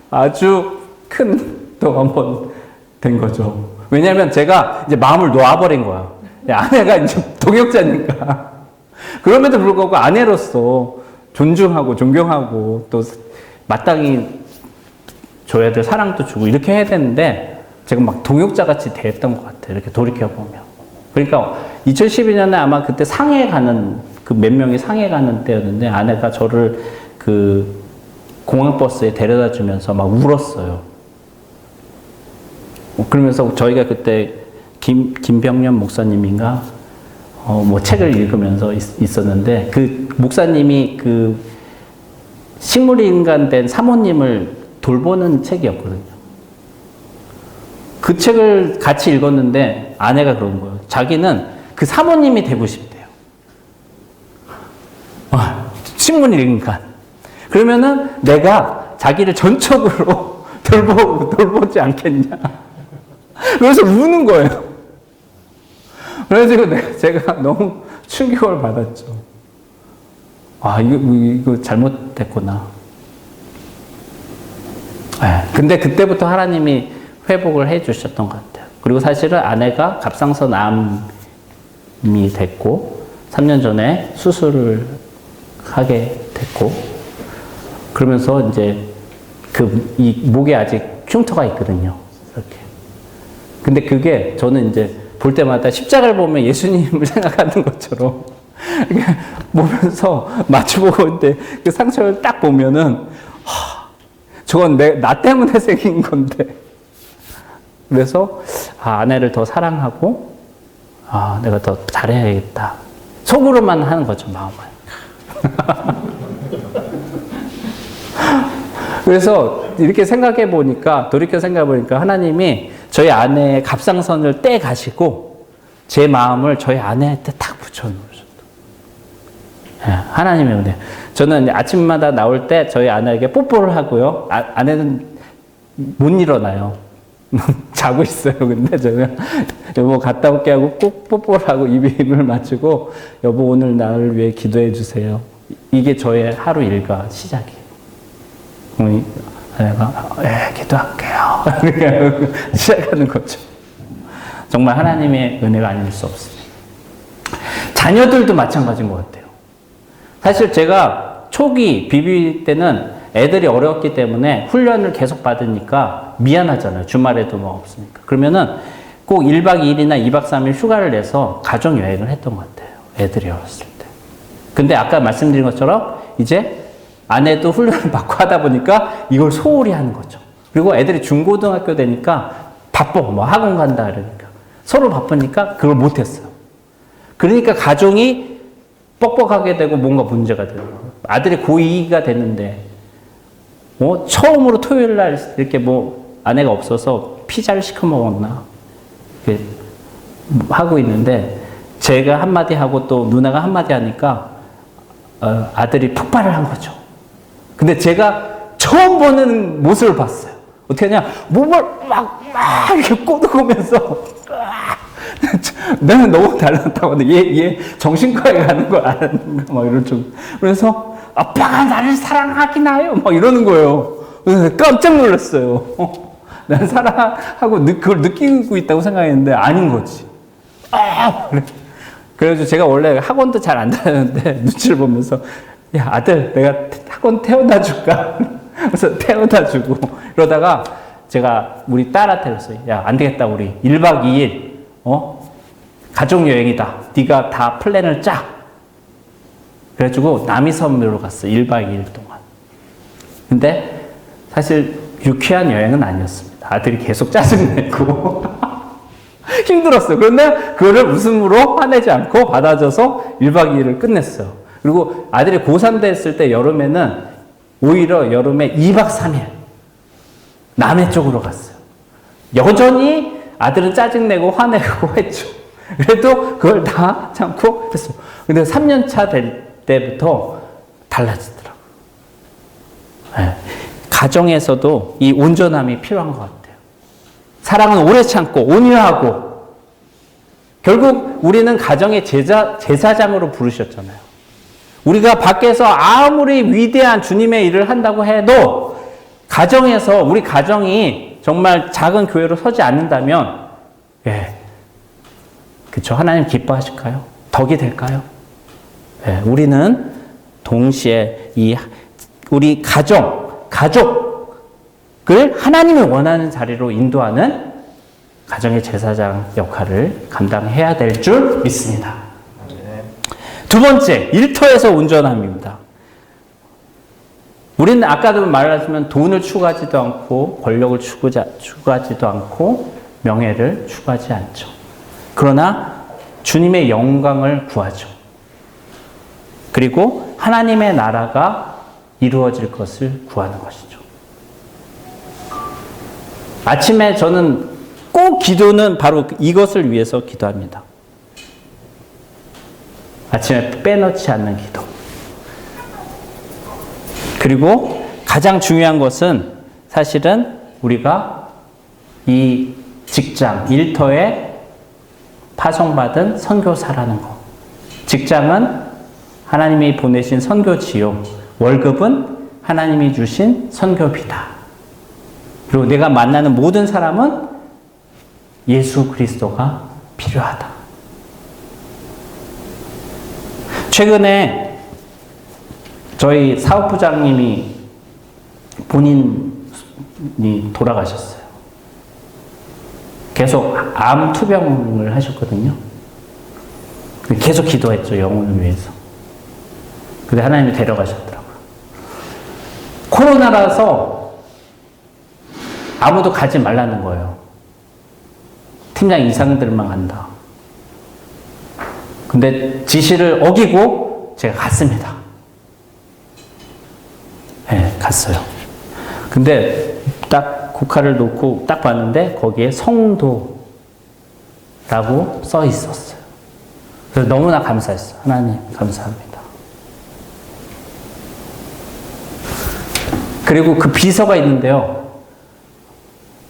아주 큰 또 한 번 된 거죠. 왜냐하면 제가 이제 마음을 놓아버린 거야. 아내가 이제 동역자니까. 그럼에도 불구하고 아내로서 존중하고 존경하고 또 마땅히 줘야 될 사랑도 주고 이렇게 해야 되는데 제가 막 동역자 같이 대했던 것 같아요. 이렇게 돌이켜보면. 그러니까 2012년에 아마 그때 상해 가는 그 몇 명이 상해 가는 때였는데 아내가 저를 그 공항버스에 데려다 주면서 막 울었어요. 그러면서 저희가 그때 김병년 목사님인가 뭐 책을 읽으면서 있었는데 그 목사님이 그 식물인간 된 사모님을 돌보는 책이었거든요. 그 책을 같이 읽었는데 아내가 그런 거예요. 자기는 그 사모님이 되고 싶대요. 식물인간. 그러면은 내가 자기를 전적으로 돌보지 않겠냐. 그래서 우는 거예요. 그래서 제가 너무 충격을 받았죠. 이거 잘못됐구나. 근데 그때부터 하나님이 회복을 해 주셨던 것 같아요. 그리고 사실은 아내가 갑상선암이 됐고, 3년 전에 수술을 하게 됐고, 그러면서 이제 이 목에 아직 흉터가 있거든요. 이렇게. 근데 그게 저는 이제 볼 때마다 십자가를 보면 예수님을 생각하는 것처럼 이렇게 보면서 마주보고 있는데 그 상처를 딱 보면은 저건 나 때문에 생긴 건데. 그래서 아내를 더 사랑하고 내가 더 잘해야겠다. 속으로만 하는 거죠, 마음을. 그래서 이렇게 돌이켜 생각해 보니까 하나님이 저희 아내의 갑상선을 떼 가시고 제 마음을 저희 아내한테 딱 붙여 놓으셨다. 하나님의 은혜. 저는 아침마다 나올 때 저희 아내에게 뽀뽀를 하고요. 아내는 못 일어나요. 자고 있어요. 근데 저는 여보 갔다 올게 하고 꼭 뽀뽀를 하고 입을 맞추고 여보 오늘 나를 위해 기도해 주세요. 이게 저의 하루 일과 시작이에요. 내가 기도할게요. 이렇게 시작하는 거죠. 정말 하나님의 은혜가 아닐 수 없습니다. 자녀들도 마찬가지인 것 같아요. 사실 제가 초기 비비 때는 애들이 어렸기 때문에 훈련을 계속 받으니까 미안하잖아요. 주말에도 뭐 없으니까. 그러면은 꼭 1박 2일이나 2박 3일 휴가를 내서 가족여행을 했던 것 같아요. 애들이 어렸을 때. 근데 아까 말씀드린 것처럼 이제 아내도 훈련을 받고 하다 보니까 이걸 소홀히 하는 거죠. 그리고 애들이 중고등학교 되니까 바빠. 뭐 학원 간다 그러니까. 서로 바쁘니까 그걸 못했어요. 그러니까 가정이 뻑뻑하게 되고 뭔가 문제가 되는 거예요. 아들이 고2가 됐는데 처음으로 토요일 날 이렇게 뭐 아내가 없어서 피자를 시켜 먹었나 이렇게 하고 있는데 제가 한마디 하고 또 누나가 한마디 하니까 아들이 폭발을 한 거죠. 근데 제가 처음 보는 모습을 봤어요. 어떻게 하냐, 몸을 막 이렇게 꼬드고면서 나는 너무 달랐다고 하는데 얘 정신과에 가는 걸 알았는가 막 이런 쪽. 그래서 아빠가 나를 사랑하긴 해요 막 이러는 거예요. 그래서 깜짝 놀랐어요. 난 사랑하고 그걸 느끼고 있다고 생각했는데 아닌 거지. 그래서 제가 원래 학원도 잘 안 다녔는데 눈치를 보면서 야 아들 내가 학원 태워다 줄까? 그래서 태워다 주고 그러다가 제가 우리 딸한테 그랬어요. 야 안 되겠다, 우리 1박 2일 가족여행이다. 네가 다 플랜을 짜. 그래가지고 남이섬으로 갔어요. 1박 2일 동안. 근데 사실 유쾌한 여행은 아니었습니다. 아들이 계속 짜증내고 힘들었어요. 그런데 그거를 웃음으로 화내지 않고 받아줘서 1박 2일을 끝냈어요. 그리고 아들이 고3 됐을 때 여름에는 오히려 여름에 2박 3일 남해 쪽으로 갔어요. 여전히 아들은 짜증내고 화내고 했죠. 그래도 그걸 다 참고 했어요. 근데 3년차 될 때부터 달라지더라고요. 네. 가정에서도 이 온전함이 필요한 것 같아요. 사랑은 오래 참고 온유하고 결국 우리는 가정의 제사장으로 부르셨잖아요. 우리가 밖에서 아무리 위대한 주님의 일을 한다고 해도 가정에서 우리 가정이 정말 작은 교회로 서지 않는다면 그쵸? 하나님 기뻐하실까요? 덕이 될까요? 우리는 동시에 우리 가족을 하나님이 원하는 자리로 인도하는 가정의 제사장 역할을 감당해야 될 줄 믿습니다. 두 번째, 일터에서 온전함입니다. 우리는 아까도 말했지만 돈을 추구하지도 않고 권력을 추구하지도 않고 명예를 추구하지 않죠. 그러나 주님의 영광을 구하죠. 그리고 하나님의 나라가 이루어질 것을 구하는 것이죠. 아침에 저는 꼭 기도는 바로 이것을 위해서 기도합니다. 아침에 빼놓지 않는 기도. 그리고 가장 중요한 것은 사실은 우리가 이 직장, 일터에 파송받은 선교사라는 것. 직장은 하나님이 보내신 선교지요. 월급은 하나님이 주신 선교비다. 그리고 내가 만나는 모든 사람은 예수 그리스도가 필요하다. 최근에 저희 사업부장님이 본인이 돌아가셨어요. 계속 암 투병을 하셨거든요. 계속 기도했죠, 영혼을 위해서. 근데 하나님이 데려가셨더라고요. 코로나라서 아무도 가지 말라는 거예요. 팀장 이상들만 간다. 근데 지시를 어기고 제가 갔습니다. 갔어요. 근데 딱 고카를 놓고 딱 봤는데 거기에 성도라고 써 있었어요. 그래서 너무나 감사했어요. 하나님 감사합니다. 그리고 그 비서가 있는데요.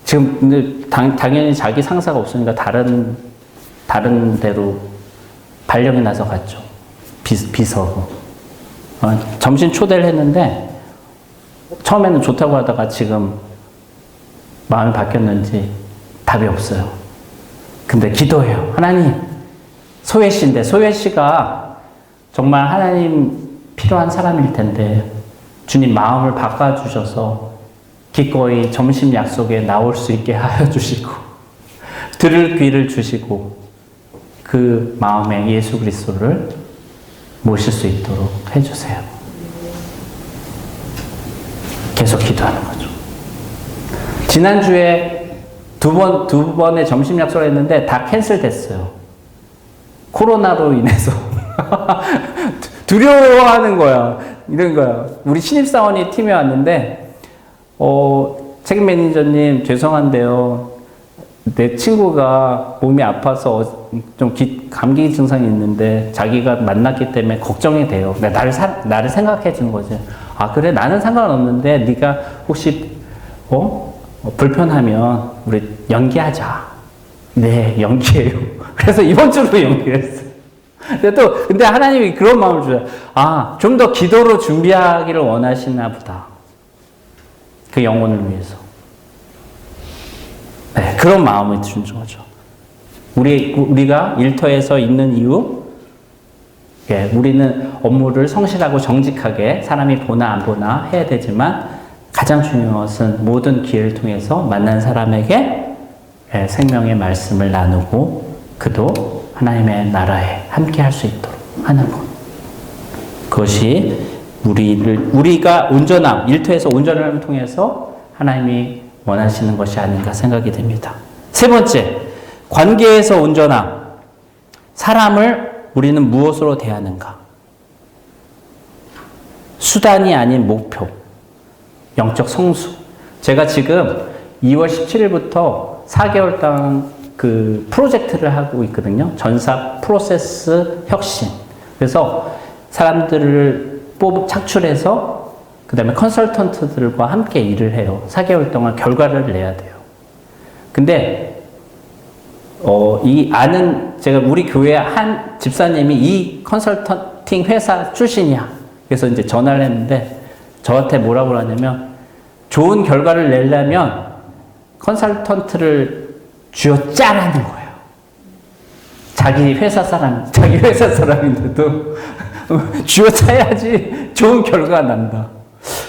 지금 근데 당연히 자기 상사가 없으니까 다른 데로 발령이 나서 갔죠. 비서고. 점심 초대를 했는데 처음에는 좋다고 하다가 지금 마음이 바뀌었는지 답이 없어요. 근데 기도해요. 하나님, 소혜 씨인데 소혜 씨가 정말 하나님 필요한 사람일 텐데 주님 마음을 바꿔주셔서 기꺼이 점심 약속에 나올 수 있게 하여 주시고 들을 귀를 주시고 그 마음에 예수 그리스도를 모실 수 있도록 해주세요. 계속 기도하는 거죠. 지난주에 두 번의 점심 약속을 했는데 다 캔슬됐어요. 코로나로 인해서. 두려워하는 거야. 이런 거야. 우리 신입사원이 팀에 왔는데, 책임 매니저님, 죄송한데요. 내 친구가 몸이 아파서 좀 감기 증상이 있는데 자기가 만났기 때문에 걱정이 돼요. 나를 생각해 주는 거지. 아, 그래? 나는 상관없는데 네가 혹시 불편하면 우리 연기하자. 네, 연기해요. 그래서 이번 주로 연기했어요. 근데 하나님이 그런 마음을 주셔요. 아, 좀 더 기도로 준비하기를 원하시나 보다. 그 영혼을 위해서. 네, 그런 마음을 주는 거죠. 우리가 일터에서 있는 이유, 우리는 업무를 성실하고 정직하게 사람이 보나 안 보나 해야 되지만 가장 중요한 것은 모든 기회를 통해서 만난 사람에게 생명의 말씀을 나누고 그도 하나님의 나라에 함께 할 수 있도록 하는 것. 그것이 우리가 온전함, 일터에서 온전함을 통해서 하나님이 원하시는 것이 아닌가 생각이 됩니다. 세 번째, 관계에서 온전함. 사람을 우리는 무엇으로 대하는가? 수단이 아닌 목표. 영적 성수. 제가 지금 2월 17일부터 4개월 동안 그 프로젝트를 하고 있거든요. 전사 프로세스 혁신. 그래서 사람들을 착출해서 그 다음에 컨설턴트들과 함께 일을 해요. 4개월 동안 결과를 내야 돼요. 근데 제가 우리 교회 한 집사님이 이 컨설팅 회사 출신이야. 그래서 이제 전화를 했는데 저한테 뭐라고 그러냐면 좋은 결과를 내려면 컨설턴트를 쥐어짜라는 거예요. 자기 회사 사람인데도 쥐어짜야지 좋은 결과가 난다.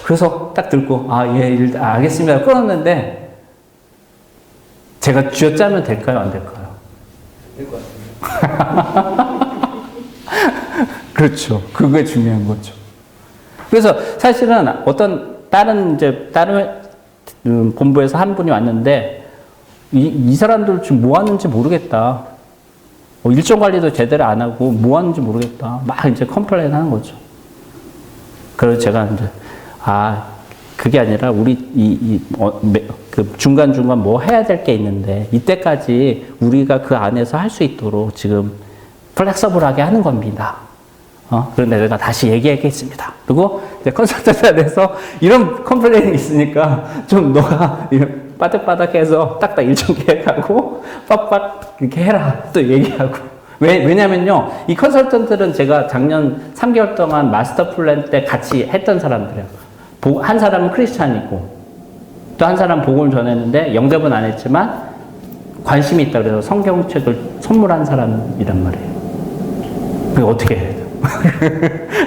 그래서 딱 듣고 알겠습니다. 끊었는데 제가 쥐어짜면 될까요? 안 될까요? 될 것 같습니다. 그렇죠. 그게 중요한 거죠. 그래서 사실은 어떤 다른 본부에서 한 분이 왔는데 이 사람들 지금 뭐 하는지 모르겠다. 일정 관리도 제대로 안 하고 뭐 하는지 모르겠다. 막 이제 컴플레인 하는 거죠. 그래서 제가 이제 그게 아니라 우리 그 중간중간 뭐 해야 될 게 있는데 이때까지 우리가 그 안에서 할 수 있도록 지금 플렉서블하게 하는 겁니다. 그런데 내가 다시 얘기하겠습니다. 그리고 이제 컨설턴트에서 이런 컴플레인이 있으니까 좀 너가 빠득빠득해서 딱딱 일정 계획하고 빡빡 이렇게 해라. 또 얘기하고. 왜냐면요. 이 컨설턴트는 제가 작년 3개월 동안 마스터 플랜 때 같이 했던 사람들이에요. 한 사람은 크리스찬이고 또 한 사람은 복음을 전했는데 영접은 안 했지만 관심이 있다 그래서 성경책을 선물한 사람이란 말이에요. 그게 어떻게 해야 돼요?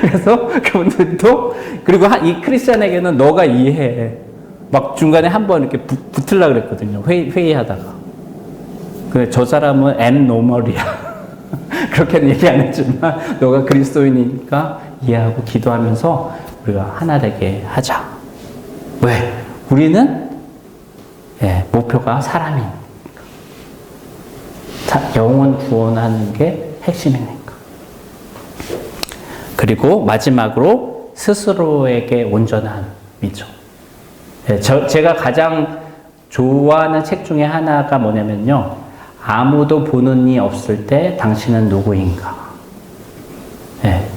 그래서 그분들도 그리고 이 크리스찬에게는 너가 이해해. 막 중간에 한번 이렇게 붙으려고 그랬거든요. 회의하다가. 그래, 저 사람은 abnormal이야. 그렇게는 얘기 안 했지만 너가 그리스도인이니까 이해하고 기도하면서 우리가 하나 되게 하자. 왜? 우리는 목표가 사람이니까. 영혼 구원하는 게 핵심이니까. 그리고 마지막으로 스스로에게 온전함이죠. 제가 가장 좋아하는 책 중에 하나가 뭐냐면요. 아무도 보는 이 없을 때 당신은 누구인가.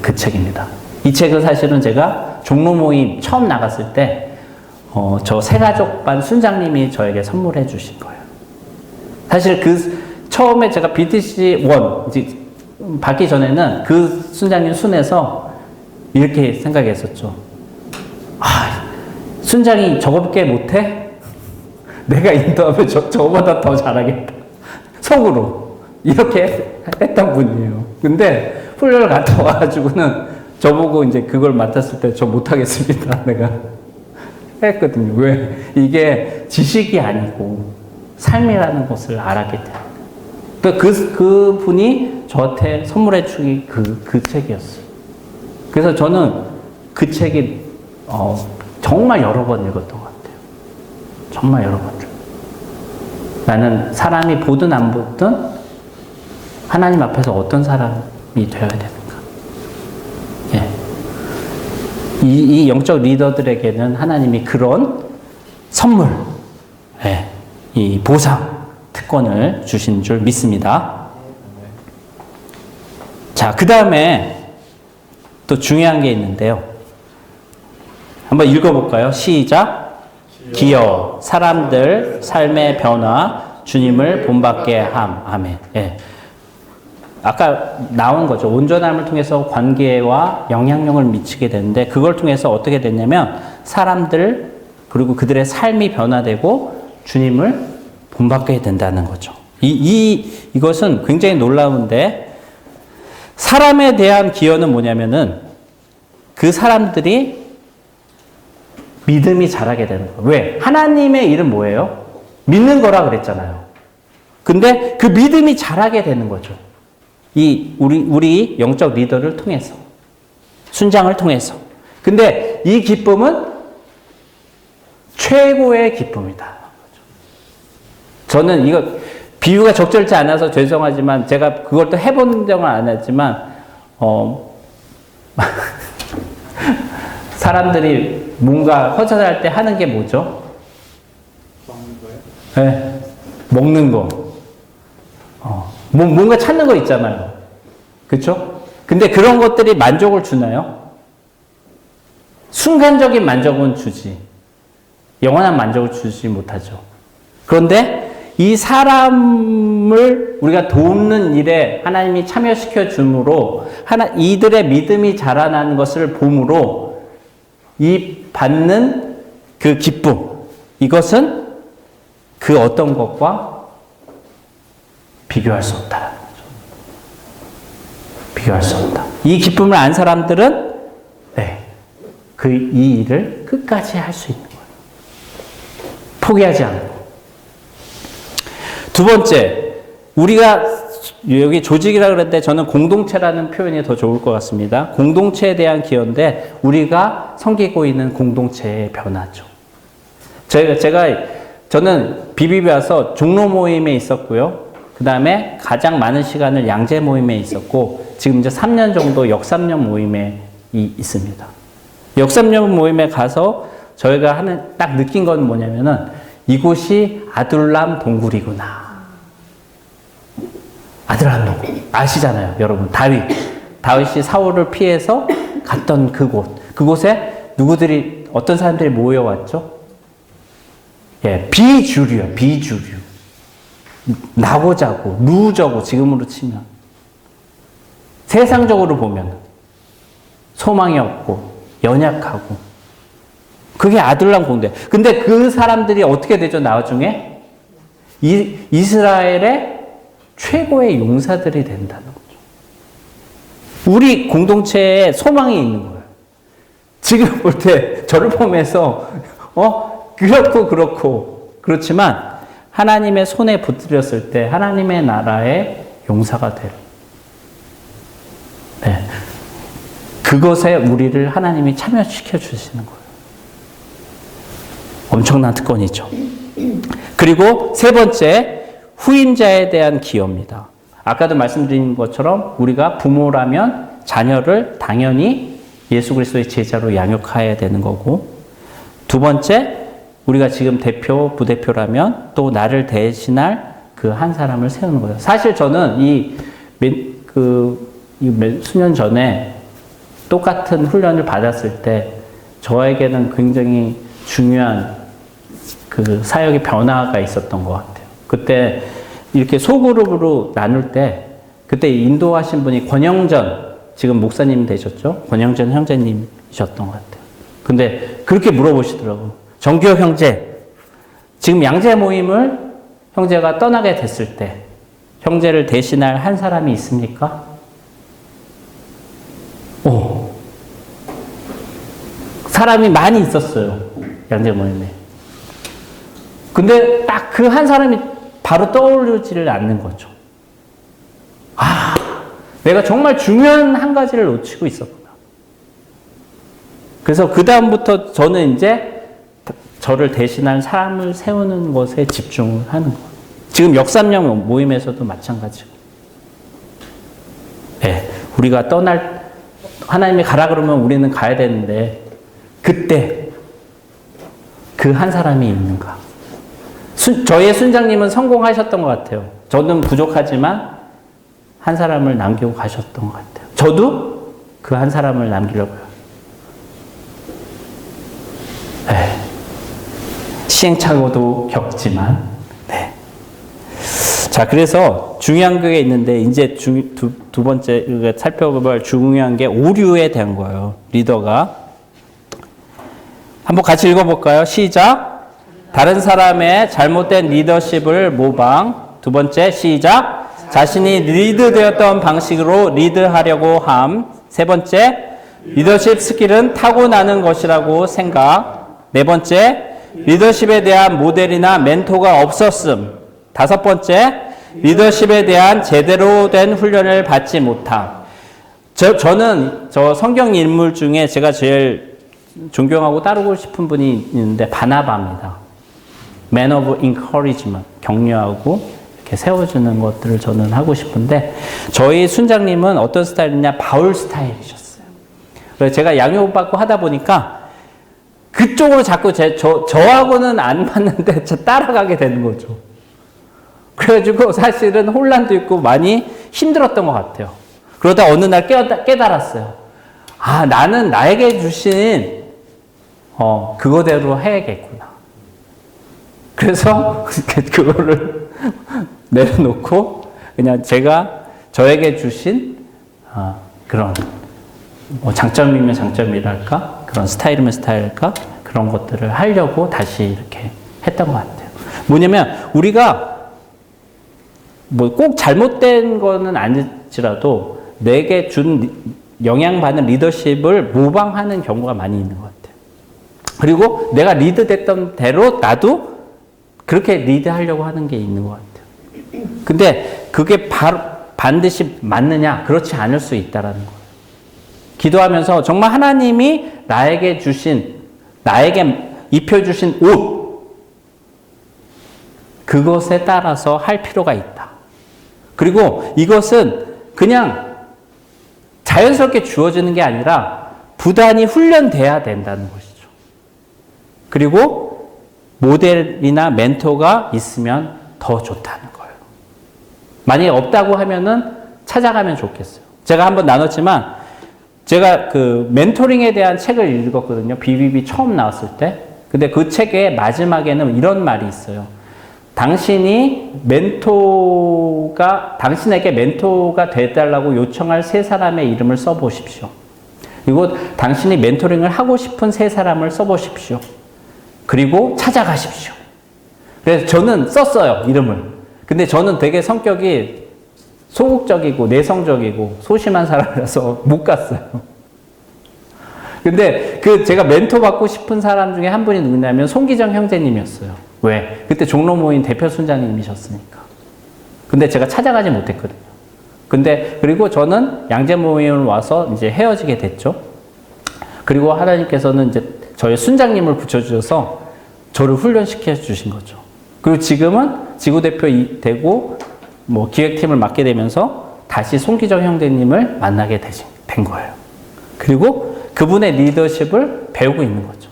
그 책입니다. 이 책은 사실은 제가 종로 모임 처음 나갔을 때 저 새가족반 순장님이 저에게 선물해 주신 거예요. 사실 처음에 제가 BTC 1 이제 받기 전에는 그 순장님 순에서 이렇게 생각했었죠. 순장이 저거밖에 못해? 내가 인도하면 저거보다 더 잘하겠다. 속으로 이렇게 했던 분이에요. 근데 훈련을 갔다 와가지고는 저보고 이제 그걸 맡았을 때 저 못하겠습니다. 내가 했거든요. 왜? 이게 지식이 아니고 삶이라는 것을 알았기 때문에. 그 분이 저한테 선물해 주기 그 책이었어요. 그래서 저는 그 책이 정말 여러 번 읽었던 것 같아요. 정말 여러 번. 나는 사람이 보든 안 보든 하나님 앞에서 어떤 사람이 되어야 되는가. 이 영적 리더들에게는 하나님이 그런 선물, 이 보상, 특권을 주신 줄 믿습니다. 자, 그 다음에 또 중요한 게 있는데요. 한번 읽어볼까요? 시작. 기여, 사람들, 삶의 변화, 주님을 본받게 함. 아멘. 아까 나온 거죠. 온전함을 통해서 관계와 영향력을 미치게 되는데 그걸 통해서 어떻게 됐냐면 사람들 그리고 그들의 삶이 변화되고 주님을 본받게 된다는 거죠. 이것은 굉장히 놀라운데 사람에 대한 기여는 뭐냐면은 그 사람들이 믿음이 자라게 되는 거예요. 왜? 하나님의 일은 뭐예요? 믿는 거라 그랬잖아요. 근데 그 믿음이 자라게 되는 거죠. 우리 영적 리더를 통해서. 순장을 통해서. 근데 이 기쁨은 최고의 기쁨이다. 저는 이거 비유가 적절치 않아서 죄송하지만 제가 그걸 또 해본 적은 안 했지만 사람들이 뭔가 허전할 때 하는 게 뭐죠? 먹는 거예요? 네, 먹는 거. 뭔가 찾는 거 있잖아요. 그렇죠? 근데 그런 것들이 만족을 주나요? 순간적인 만족은 주지. 영원한 만족을 주지 못하죠. 그런데 이 사람을 우리가 돕는 일에 하나님이 참여시켜 줌으로 이들의 믿음이 자라나는 것을 봄으로 이 받는 그 기쁨, 이것은 그 어떤 것과 비교할 수 없다라는 거죠. 비교할 수 없다. 이 기쁨을 안 사람들은 이 일을 끝까지 할 수 있는 거예요. 포기하지 않고. 두 번째, 우리가 여기 조직이라 그랬는데 저는 공동체라는 표현이 더 좋을 것 같습니다. 공동체에 대한 기여인데 우리가 섬기고 있는 공동체의 변화죠. 저는 비비비 와서 종로 모임에 있었고요. 그 다음에 가장 많은 시간을 양재 모임에 있었고 지금 이제 3년 정도 역삼년 모임에 있습니다. 역삼년 모임에 가서 저희가 딱 느낀 건 뭐냐면은 이곳이 아둘람 동굴이구나. 아둘람 동굴. 아시잖아요, 여러분. 다윗이 사울을 피해서 갔던 그곳에 어떤 사람들이 모여왔죠? 비주류요, 비주류. 나고자고, 루저고, 지금으로 치면. 세상적으로 보면 소망이 없고, 연약하고. 그게 아둘람 공대. 근데 그 사람들이 어떻게 되죠, 나중에? 이스라엘의 최고의 용사들이 된다는 거죠. 우리 공동체에 소망이 있는 거예요. 지금 볼 때 저를 보면서, 그렇지만, 하나님의 손에 붙들렸을 때, 하나님의 나라의 용사가 될. 그것에 우리를 하나님이 참여시켜 주시는 거예요. 엄청난 특권이죠. 그리고 세 번째, 후임자에 대한 기여입니다. 아까도 말씀드린 것처럼 우리가 부모라면 자녀를 당연히 예수 그리스도의 제자로 양육해야 되는 거고, 두 번째, 우리가 지금 대표, 부대표라면 또 나를 대신할 그 한 사람을 세우는 거예요. 사실 저는 수년 전에 똑같은 훈련을 받았을 때 저에게는 굉장히 중요한 그 사역의 변화가 있었던 것 같아요. 그때 이렇게 소그룹으로 나눌 때 그때 인도하신 분이 권영전, 지금 목사님 되셨죠? 권영전 형제님이셨던 것 같아요. 근데 그렇게 물어보시더라고요. 정규혁 형제, 지금 양재 모임을 형제가 떠나게 됐을 때 형제를 대신할 한 사람이 있습니까? 사람이 많이 있었어요. 양재 모임에. 근데 딱 그 한 사람이 바로 떠오르지를 않는 거죠. 내가 정말 중요한 한 가지를 놓치고 있었구나. 그래서 그다음부터 저는 이제 저를 대신할 사람을 세우는 것에 집중을 하는 거예요. 지금 역삼년 모임에서도 마찬가지고. 우리가 하나님이 가라 그러면 우리는 가야 되는데, 그때 그 한 사람이 있는가. 저의 순장님은 성공하셨던 것 같아요. 저는 부족하지만 한 사람을 남기고 가셨던 것 같아요. 저도 그 한 사람을 남기려고요. 시행착오도 겪지만, 자, 그래서 중요한 게 있는데, 이제 두 번째 살펴볼 중요한 게 오류에 대한 거예요. 리더가. 한번 같이 읽어볼까요? 시작. 다른 사람의 잘못된 리더십을 모방. 두 번째, 시작. 자신이 리드되었던 방식으로 리드하려고 함. 세 번째, 리더십 스킬은 타고나는 것이라고 생각. 네 번째, 리더십에 대한 모델이나 멘토가 없었음. 다섯 번째, 리더십에 대한 제대로 된 훈련을 받지 못함. 저는 성경 인물 중에 제가 제일 존경하고 따르고 싶은 분이 있는데 바나바입니다. Man of encouragement, 격려하고 이렇게 세워주는 것들을 저는 하고 싶은데, 저희 순장님은 어떤 스타일이냐, 바울 스타일이셨어요. 그래서 제가 양육받고 하다 보니까 그쪽으로 자꾸 저하고는 안 맞는데 따라가게 되는 거죠. 그래가지고 사실은 혼란도 있고 많이 힘들었던 것 같아요. 그러다 어느 날 깨달았어요. 나는 나에게 주신 그거대로 해야겠구나. 그래서 그거를 내려놓고 그냥 저에게 주신 그런 뭐 장점이면 장점이랄까 그런 스타일이면 스타일일까 그런 것들을 하려고 다시 이렇게 했던 것 같아요. 뭐냐면 우리가 뭐 꼭 잘못된 거는 아닐지라도 내게 준 영향받는 리더십을 모방하는 경우가 많이 있는 것 같아요. 그리고 내가 리드됐던 대로 나도 그렇게 리드하려고 하는 게 있는 것 같아요. 근데 그게 반드시 맞느냐? 그렇지 않을 수 있다라는 거예요. 기도하면서 정말 하나님이 나에게 입혀주신 옷, 그것에 따라서 할 필요가 있다. 그리고 이것은 그냥 자연스럽게 주어지는 게 아니라 부단히 훈련돼야 된다는 것이죠. 그리고 모델이나 멘토가 있으면 더 좋다는 거예요. 만약에 없다고 하면은 찾아가면 좋겠어요. 제가 한번 나눴지만 제가 그 멘토링에 대한 책을 읽었거든요. BBB 처음 나왔을 때. 근데 그 책의 마지막에는 이런 말이 있어요. 당신에게 멘토가 되달라고 요청할 세 사람의 이름을 써보십시오. 그리고 당신이 멘토링을 하고 싶은 세 사람을 써보십시오. 그리고 찾아가십시오. 그래서 저는 썼어요, 이름을. 근데 저는 되게 성격이 소극적이고 내성적이고 소심한 사람이라서 못 갔어요. 근데 제가 멘토 받고 싶은 사람 중에 한 분이 누구냐면 송기정 형제님이었어요. 왜? 그때 종로 모임 대표 순장님이셨으니까. 근데 제가 찾아가지 못했거든요. 그리고 저는 양재 모임을 와서 이제 헤어지게 됐죠. 그리고 하나님께서는 이제 저희 순장님을 붙여주셔서 저를 훈련시켜 주신 거죠. 그리고 지금은 지구대표 되고 뭐 기획팀을 맡게 되면서 다시 송기정 형제님을 만나게 된 거예요. 그리고 그분의 리더십을 배우고 있는 거죠.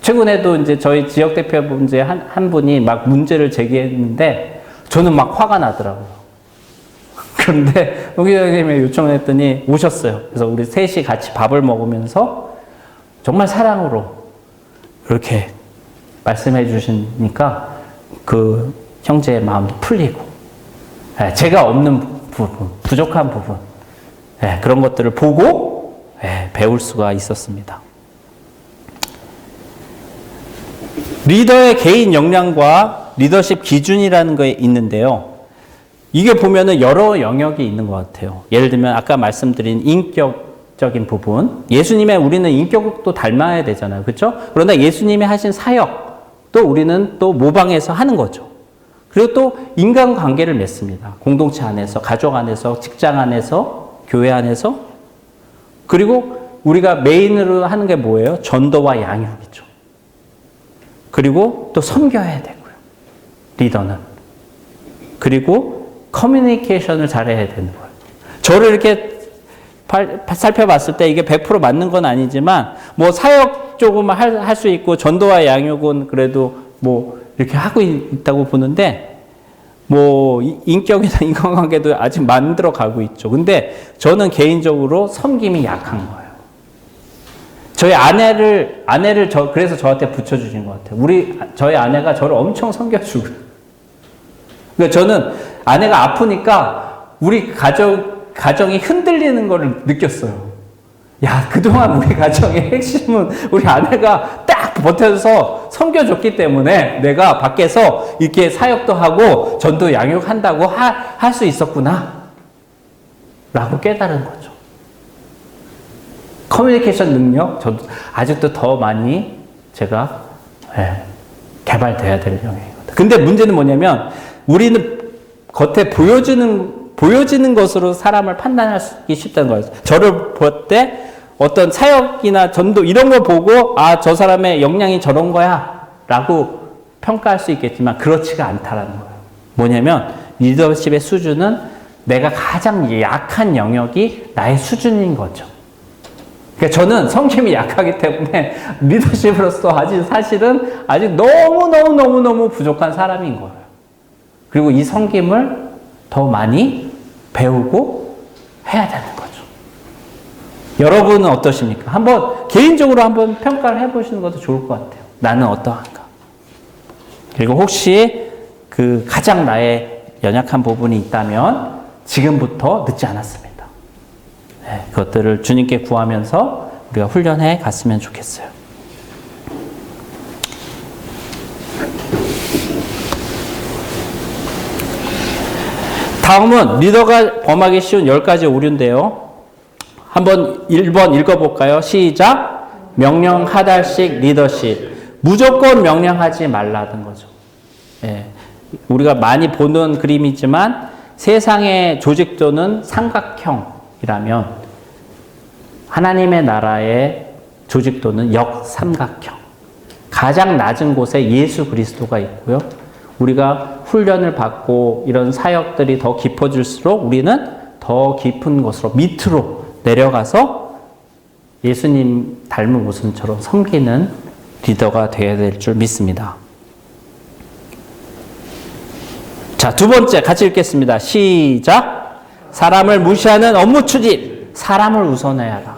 최근에도 이제 저희 지역 대표 이제 한 분이 막 문제를 제기했는데 저는 막 화가 나더라고요. 그런데 송기정 형님이 요청을 했더니 오셨어요. 그래서 우리 셋이 같이 밥을 먹으면서 정말 사랑으로 이렇게 말씀해 주시니까 그 형제의 마음도 풀리고 제가 없는 부분, 부족한 부분 그런 것들을 보고 배울 수가 있었습니다. 리더의 개인 역량과 리더십 기준이라는 게 있는데요. 이게 보면은 여러 영역이 있는 것 같아요. 예를 들면 아까 말씀드린 인격적인 부분, 예수님의 우리는 인격도 닮아야 되잖아요. 그렇죠? 그러나 예수님이 하신 사역도 우리는 또 모방해서 하는 거죠. 그리고 또 인간관계를 맺습니다. 공동체 안에서, 가족 안에서, 직장 안에서, 교회 안에서. 그리고 우리가 메인으로 하는 게 뭐예요? 전도와 양육이죠. 그리고 또 섬겨야 되고요. 리더는. 그리고 커뮤니케이션을 잘해야 되는 거예요. 저를 이렇게 살펴봤을 때 이게 100% 맞는 건 아니지만 뭐 사역 조금 할 수 있고 전도와 양육은 그래도 뭐 이렇게 하고 있다고 보는데 뭐 인격이나 인간관계도 아직 만들어 가고 있죠. 근데 저는 개인적으로 섬김이 약한 거예요. 저희 아내를 그래서 저한테 붙여주신 것 같아요. 저희 아내가 저를 엄청 섬겨주고. 그러니까 저는 아내가 아프니까 우리 가정이 흔들리는 걸 느꼈어요. 야, 그동안 우리 가정의 핵심은 우리 아내가 딱 버텨서 섬겨줬기 때문에 내가 밖에서 이렇게 사역도 하고 전도 양육한다고 할 수 있었구나. 라고 깨달은 거죠. 커뮤니케이션 능력, 저도 아직도 더 많이 제가 개발돼야 될 영역이거든요. 근데 문제는 뭐냐면 우리는 겉에 보여지는 것으로 사람을 판단하기 쉽다는 거예요. 저를 볼 때 어떤 사역이나 전도 이런 거 보고 저 사람의 역량이 저런 거야 라고 평가할 수 있겠지만 그렇지가 않다라는 거예요. 뭐냐면 리더십의 수준은 내가 가장 약한 영역이 나의 수준인 거죠. 그러니까 저는 성심이 약하기 때문에 리더십으로서 사실은 아직 너무 부족한 사람인 거예요. 그리고 이 섬김을 더 많이 배우고 해야 되는 거죠. 여러분은 어떠십니까? 개인적으로 한번 평가를 해보시는 것도 좋을 것 같아요. 나는 어떠한가? 그리고 혹시 그 가장 나의 연약한 부분이 있다면 지금부터 늦지 않았습니다. 네, 그것들을 주님께 구하면서 우리가 훈련해 갔으면 좋겠어요. 다음은 리더가 범하기 쉬운 10가지 오류인데요. 한번 1번 읽어볼까요? 시작. 명령하달식 리더십. 무조건 명령하지 말라는 거죠. 예. 우리가 많이 보는 그림이지만 세상의 조직도는 삼각형이라면 하나님의 나라의 조직도는 역삼각형. 가장 낮은 곳에 예수 그리스도가 있고요. 우리가 훈련을 받고 이런 사역들이 더 깊어질수록 우리는 더 깊은 곳으로 밑으로 내려가서 예수님 닮은 모습처럼 섬기는 리더가 되어야 될 줄 믿습니다. 자, 두 번째 같이 읽겠습니다. 시작. 사람을 무시하는 업무 추진. 사람을 우선해야 하라.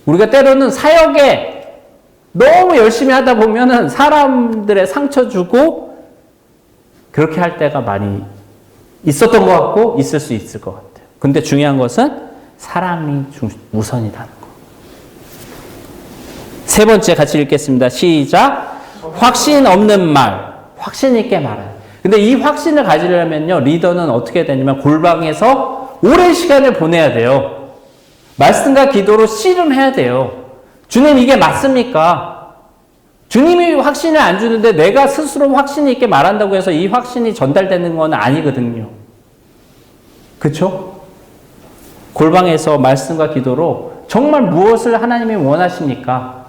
우리가 때로는 사역에 너무 열심히 하다 보면은 사람들의 상처 주고 그렇게 할 때가 많이 있었던 것 같고 있을 수 있을 것 같아요. 근데 중요한 것은 사람이 우선이라는 거. 세 번째 같이 읽겠습니다. 시작. 확신 없는 말. 확신 있게 말하는. 근데 이 확신을 가지려면요, 리더는 어떻게 되냐면 골방에서 오랜 시간을 보내야 돼요. 말씀과 기도로 씨름해야 돼요. 주님, 이게 맞습니까? 주님이 확신을 안 주는데 내가 스스로 확신 있게 말한다고 해서 이 확신이 전달되는 건 아니거든요. 그렇죠? 골방에서 말씀과 기도로 정말 무엇을 하나님이 원하십니까?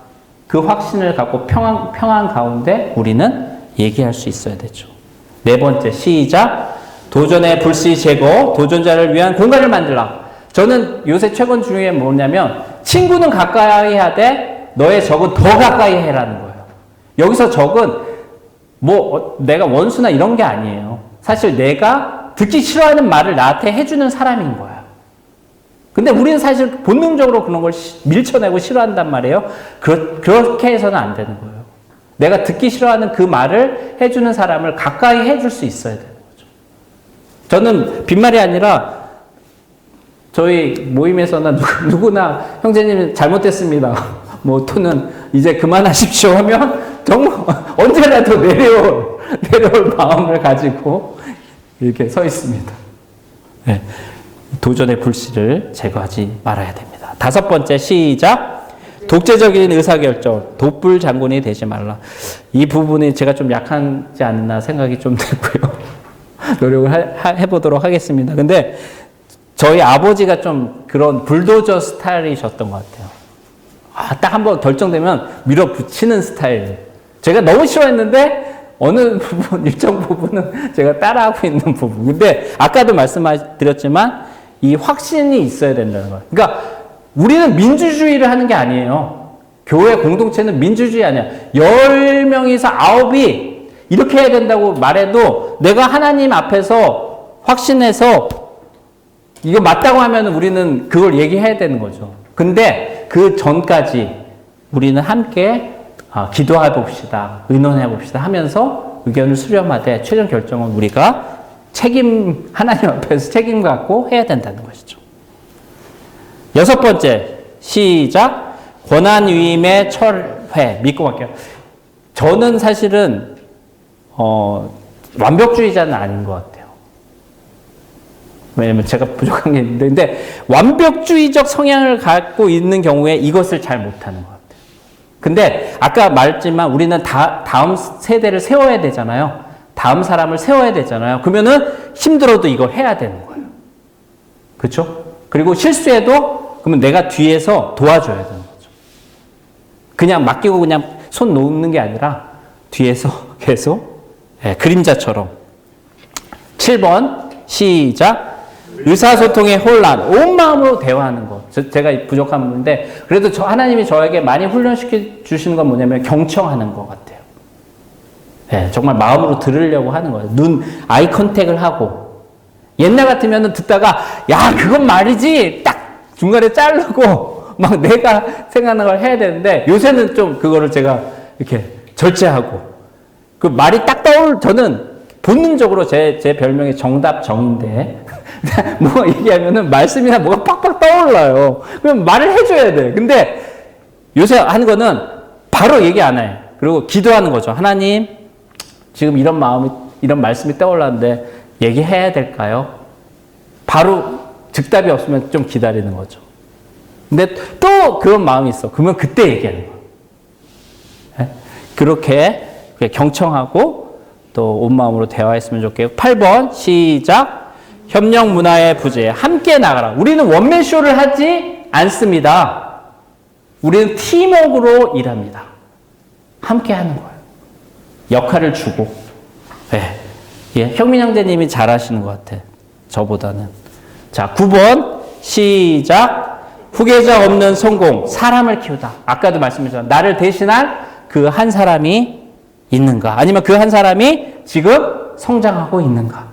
그 확신을 갖고 평안 가운데 우리는 얘기할 수 있어야 되죠. 네 번째, 시작. 도전의 불씨 제거, 도전자를 위한 공간을 만들라. 저는 요새 최근 중요한 게 뭐냐면 친구는 가까이 해야 돼, 너의 적은 더 가까이 해라는 거예요. 여기서 적은 내가 원수나 이런 게 아니에요. 사실 내가 듣기 싫어하는 말을 나한테 해주는 사람인 거야. 근데 우리는 사실 본능적으로 그런 걸 밀쳐내고 싫어한단 말이에요. 그렇게 해서는 안 되는 거예요. 내가 듣기 싫어하는 그 말을 해주는 사람을 가까이 해줄 수 있어야 되는 거죠. 저는 빈말이 아니라 저희 모임에서는 누구나 형제님 잘못됐습니다. 또는 이제 그만하십시오 하면 정말 언제라도 내려올 마음을 가지고 이렇게 서 있습니다. 네. 도전의 불씨를 제거하지 말아야 됩니다. 다섯 번째, 시작. 독재적인 의사결정, 독불 장군이 되지 말라. 이 부분이 제가 좀 약하지 않나 생각이 좀 되고요. 노력을 해보도록 하겠습니다. 근데 저희 아버지가 좀 그런 불도저 스타일이셨던 것 같아요. 딱 한번 결정되면 밀어붙이는 스타일. 제가 너무 싫어했는데 어느 부분, 일정 부분은 제가 따라하고 있는 부분. 근데 아까도 말씀드렸지만 이 확신이 있어야 된다는 거예요. 그러니까 우리는 민주주의를 하는 게 아니에요. 교회 공동체는 민주주의 아니야. 10명에서 9이 이렇게 해야 된다고 말해도 내가 하나님 앞에서 확신해서 이거 맞다고 하면 우리는 그걸 얘기해야 되는 거죠. 근데 그 전까지 우리는 함께 기도해 봅시다. 의논해 봅시다 하면서 의견을 수렴하되 최종 결정은 우리가 하나님 앞에서 책임 갖고 해야 된다는 것이죠. 여섯 번째, 시작. 권한 위임의 철회. 믿고 맡겨요. 저는 사실은 완벽주의자는 아닌 것 같아요. 왜냐면 제가 부족한 게 있는데, 근데 완벽주의적 성향을 갖고 있는 경우에 이것을 잘 못하는 것 같아요. 근데 아까 말했지만 우리는 다음 세대를 세워야 되잖아요. 다음 사람을 세워야 되잖아요. 그러면은 힘들어도 이걸 해야 되는 거예요. 그렇죠? 그리고 실수해도 그러면 내가 뒤에서 도와줘야 되는 거죠. 그냥 맡기고 그냥 손 놓는 게 아니라 뒤에서 계속 그림자처럼. 7번 시작. 의사소통의 혼란, 온 마음으로 대화하는 것. 제가 부족한 부분인데 그래도 하나님이 저에게 많이 훈련시켜 주시는 건 뭐냐면 경청하는 것 같아요. 정말 마음으로 들으려고 하는 거예요. 아이 컨택을 하고. 옛날 같으면 듣다가 야 그건 말이지 딱 중간에 자르고 막 내가 생각하는 걸 해야 되는데 요새는 좀 그거를 제가 이렇게 절제하고 그 말이 딱 저는 본능적으로 제 별명이 정답정인데 뭐 얘기하면은 말씀이나 뭐가 빡빡 떠올라요. 그럼 말을 해줘야 돼. 근데 요새 하는 거는 바로 얘기 안 해. 그리고 기도하는 거죠. 하나님, 지금 이런 마음이, 이런 말씀이 떠올랐는데 얘기해야 될까요? 바로 즉답이 없으면 좀 기다리는 거죠. 근데 또 그런 마음이 있어. 그러면 그때 얘기하는 거예요. 네? 그렇게 경청하고 또 온 마음으로 대화했으면 좋겠고. 8번 시작. 협력 문화의 부재 함께 나가라. 우리는 원맨쇼를 하지 않습니다. 우리는 팀워크로 일합니다. 함께 하는 거예요. 역할을 주고. 네. 예, 형민 형제님이 잘하시는 것 같아. 저보다는. 자, 9번 시작. 후계자 없는 성공. 사람을 키우다. 아까도 말씀드렸잖아요. 나를 대신할 그 한 사람이 있는가? 아니면 그 한 사람이 지금 성장하고 있는가?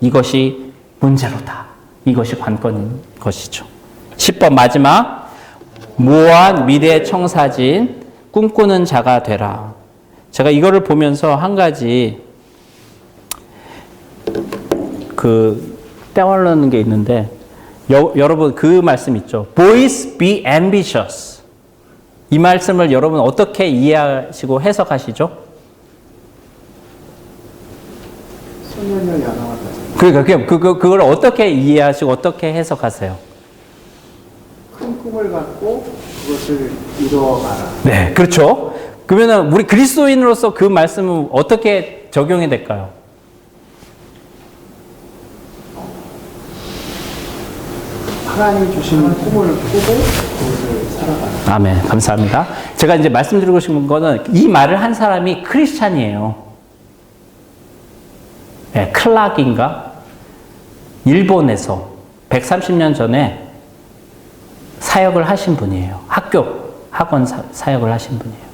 이것이 문제로다. 이것이 관건인 것이죠. 10번 마지막. 무한 미래 청사진 꿈꾸는 자가 되라. 제가 이거를 보면서 한 가지 떠오르는 게 있는데 여러분 그 말씀 있죠. Boys be ambitious. 이 말씀을 여러분 어떻게 이해하시고 해석하시죠? 소년을 양성한다. 그러니까 그걸 어떻게 이해하시고 어떻게 해석하세요? 큰 꿈을 갖고 그것을 이루어가라. 네, 그렇죠. 그러면은 우리 그리스도인으로서 그 말씀은 어떻게 적용이 될까요? 하나님이 주시는 꿈을 꾸고 그것을 살아가라. 아멘. 감사합니다. 제가 이제 말씀드리고 싶은 거는 이 말을 한 사람이 크리스찬이에요. 네, 클락인가? 일본에서 130년 전에 사역을 하신 분이에요. 학원 사역을 하신 분이에요.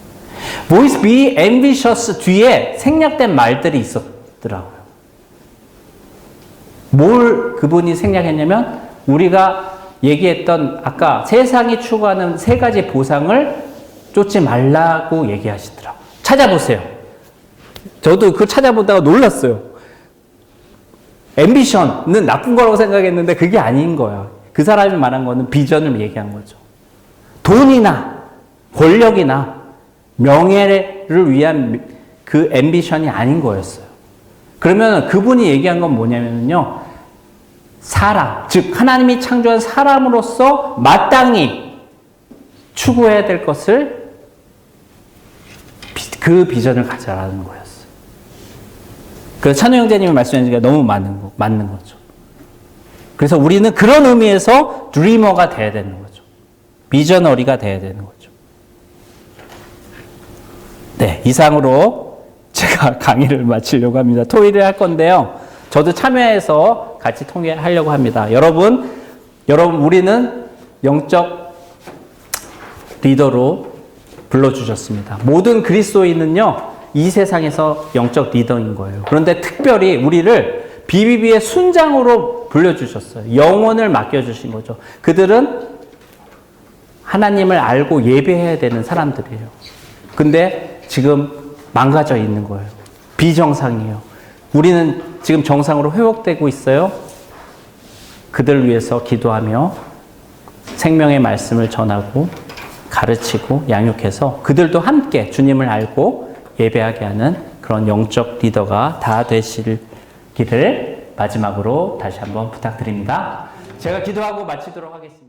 Boys be ambitious 뒤에 생략된 말들이 있었더라고요. 뭘 그분이 생략했냐면 우리가 얘기했던 아까 세상이 추구하는 세 가지 보상을 쫓지 말라고 얘기하시더라고요. 찾아보세요. 저도 그거 찾아보다가 놀랐어요. 앰비션은 나쁜 거라고 생각했는데 그게 아닌 거야. 그 사람이 말한 거는 비전을 얘기한 거죠. 돈이나 권력이나 명예를 위한 그 앰비션이 아닌 거였어요. 그러면 그분이 얘기한 건 뭐냐면요. 사람, 즉 하나님이 창조한 사람으로서 마땅히 추구해야 될 것을 그 비전을 가져라는 거였어요. 그래서 찬우 형제님이 말씀해 주시기가 너무 맞는 거죠. 그래서 우리는 그런 의미에서 드리머가 돼야 되는 거죠. 비저너리가 돼야 되는 거죠. 네, 이상으로 제가 강의를 마치려고 합니다. 토의를 할 건데요. 저도 참여해서 같이 통일하려고 합니다. 여러분, 우리는 영적 리더로 불러주셨습니다. 모든 그리스도인은요, 이 세상에서 영적 리더인 거예요. 그런데 특별히 우리를 BBB의 순장으로 불려주셨어요. 영혼을 맡겨주신 거죠. 그들은 하나님을 알고 예배해야 되는 사람들이에요. 근데 지금 망가져 있는 거예요. 비정상이에요. 우리는 지금 정상으로 회복되고 있어요. 그들을 위해서 기도하며 생명의 말씀을 전하고 가르치고 양육해서 그들도 함께 주님을 알고 예배하게 하는 그런 영적 리더가 다 되시기를 마지막으로 다시 한번 부탁드립니다. 제가 기도하고 마치도록 하겠습니다.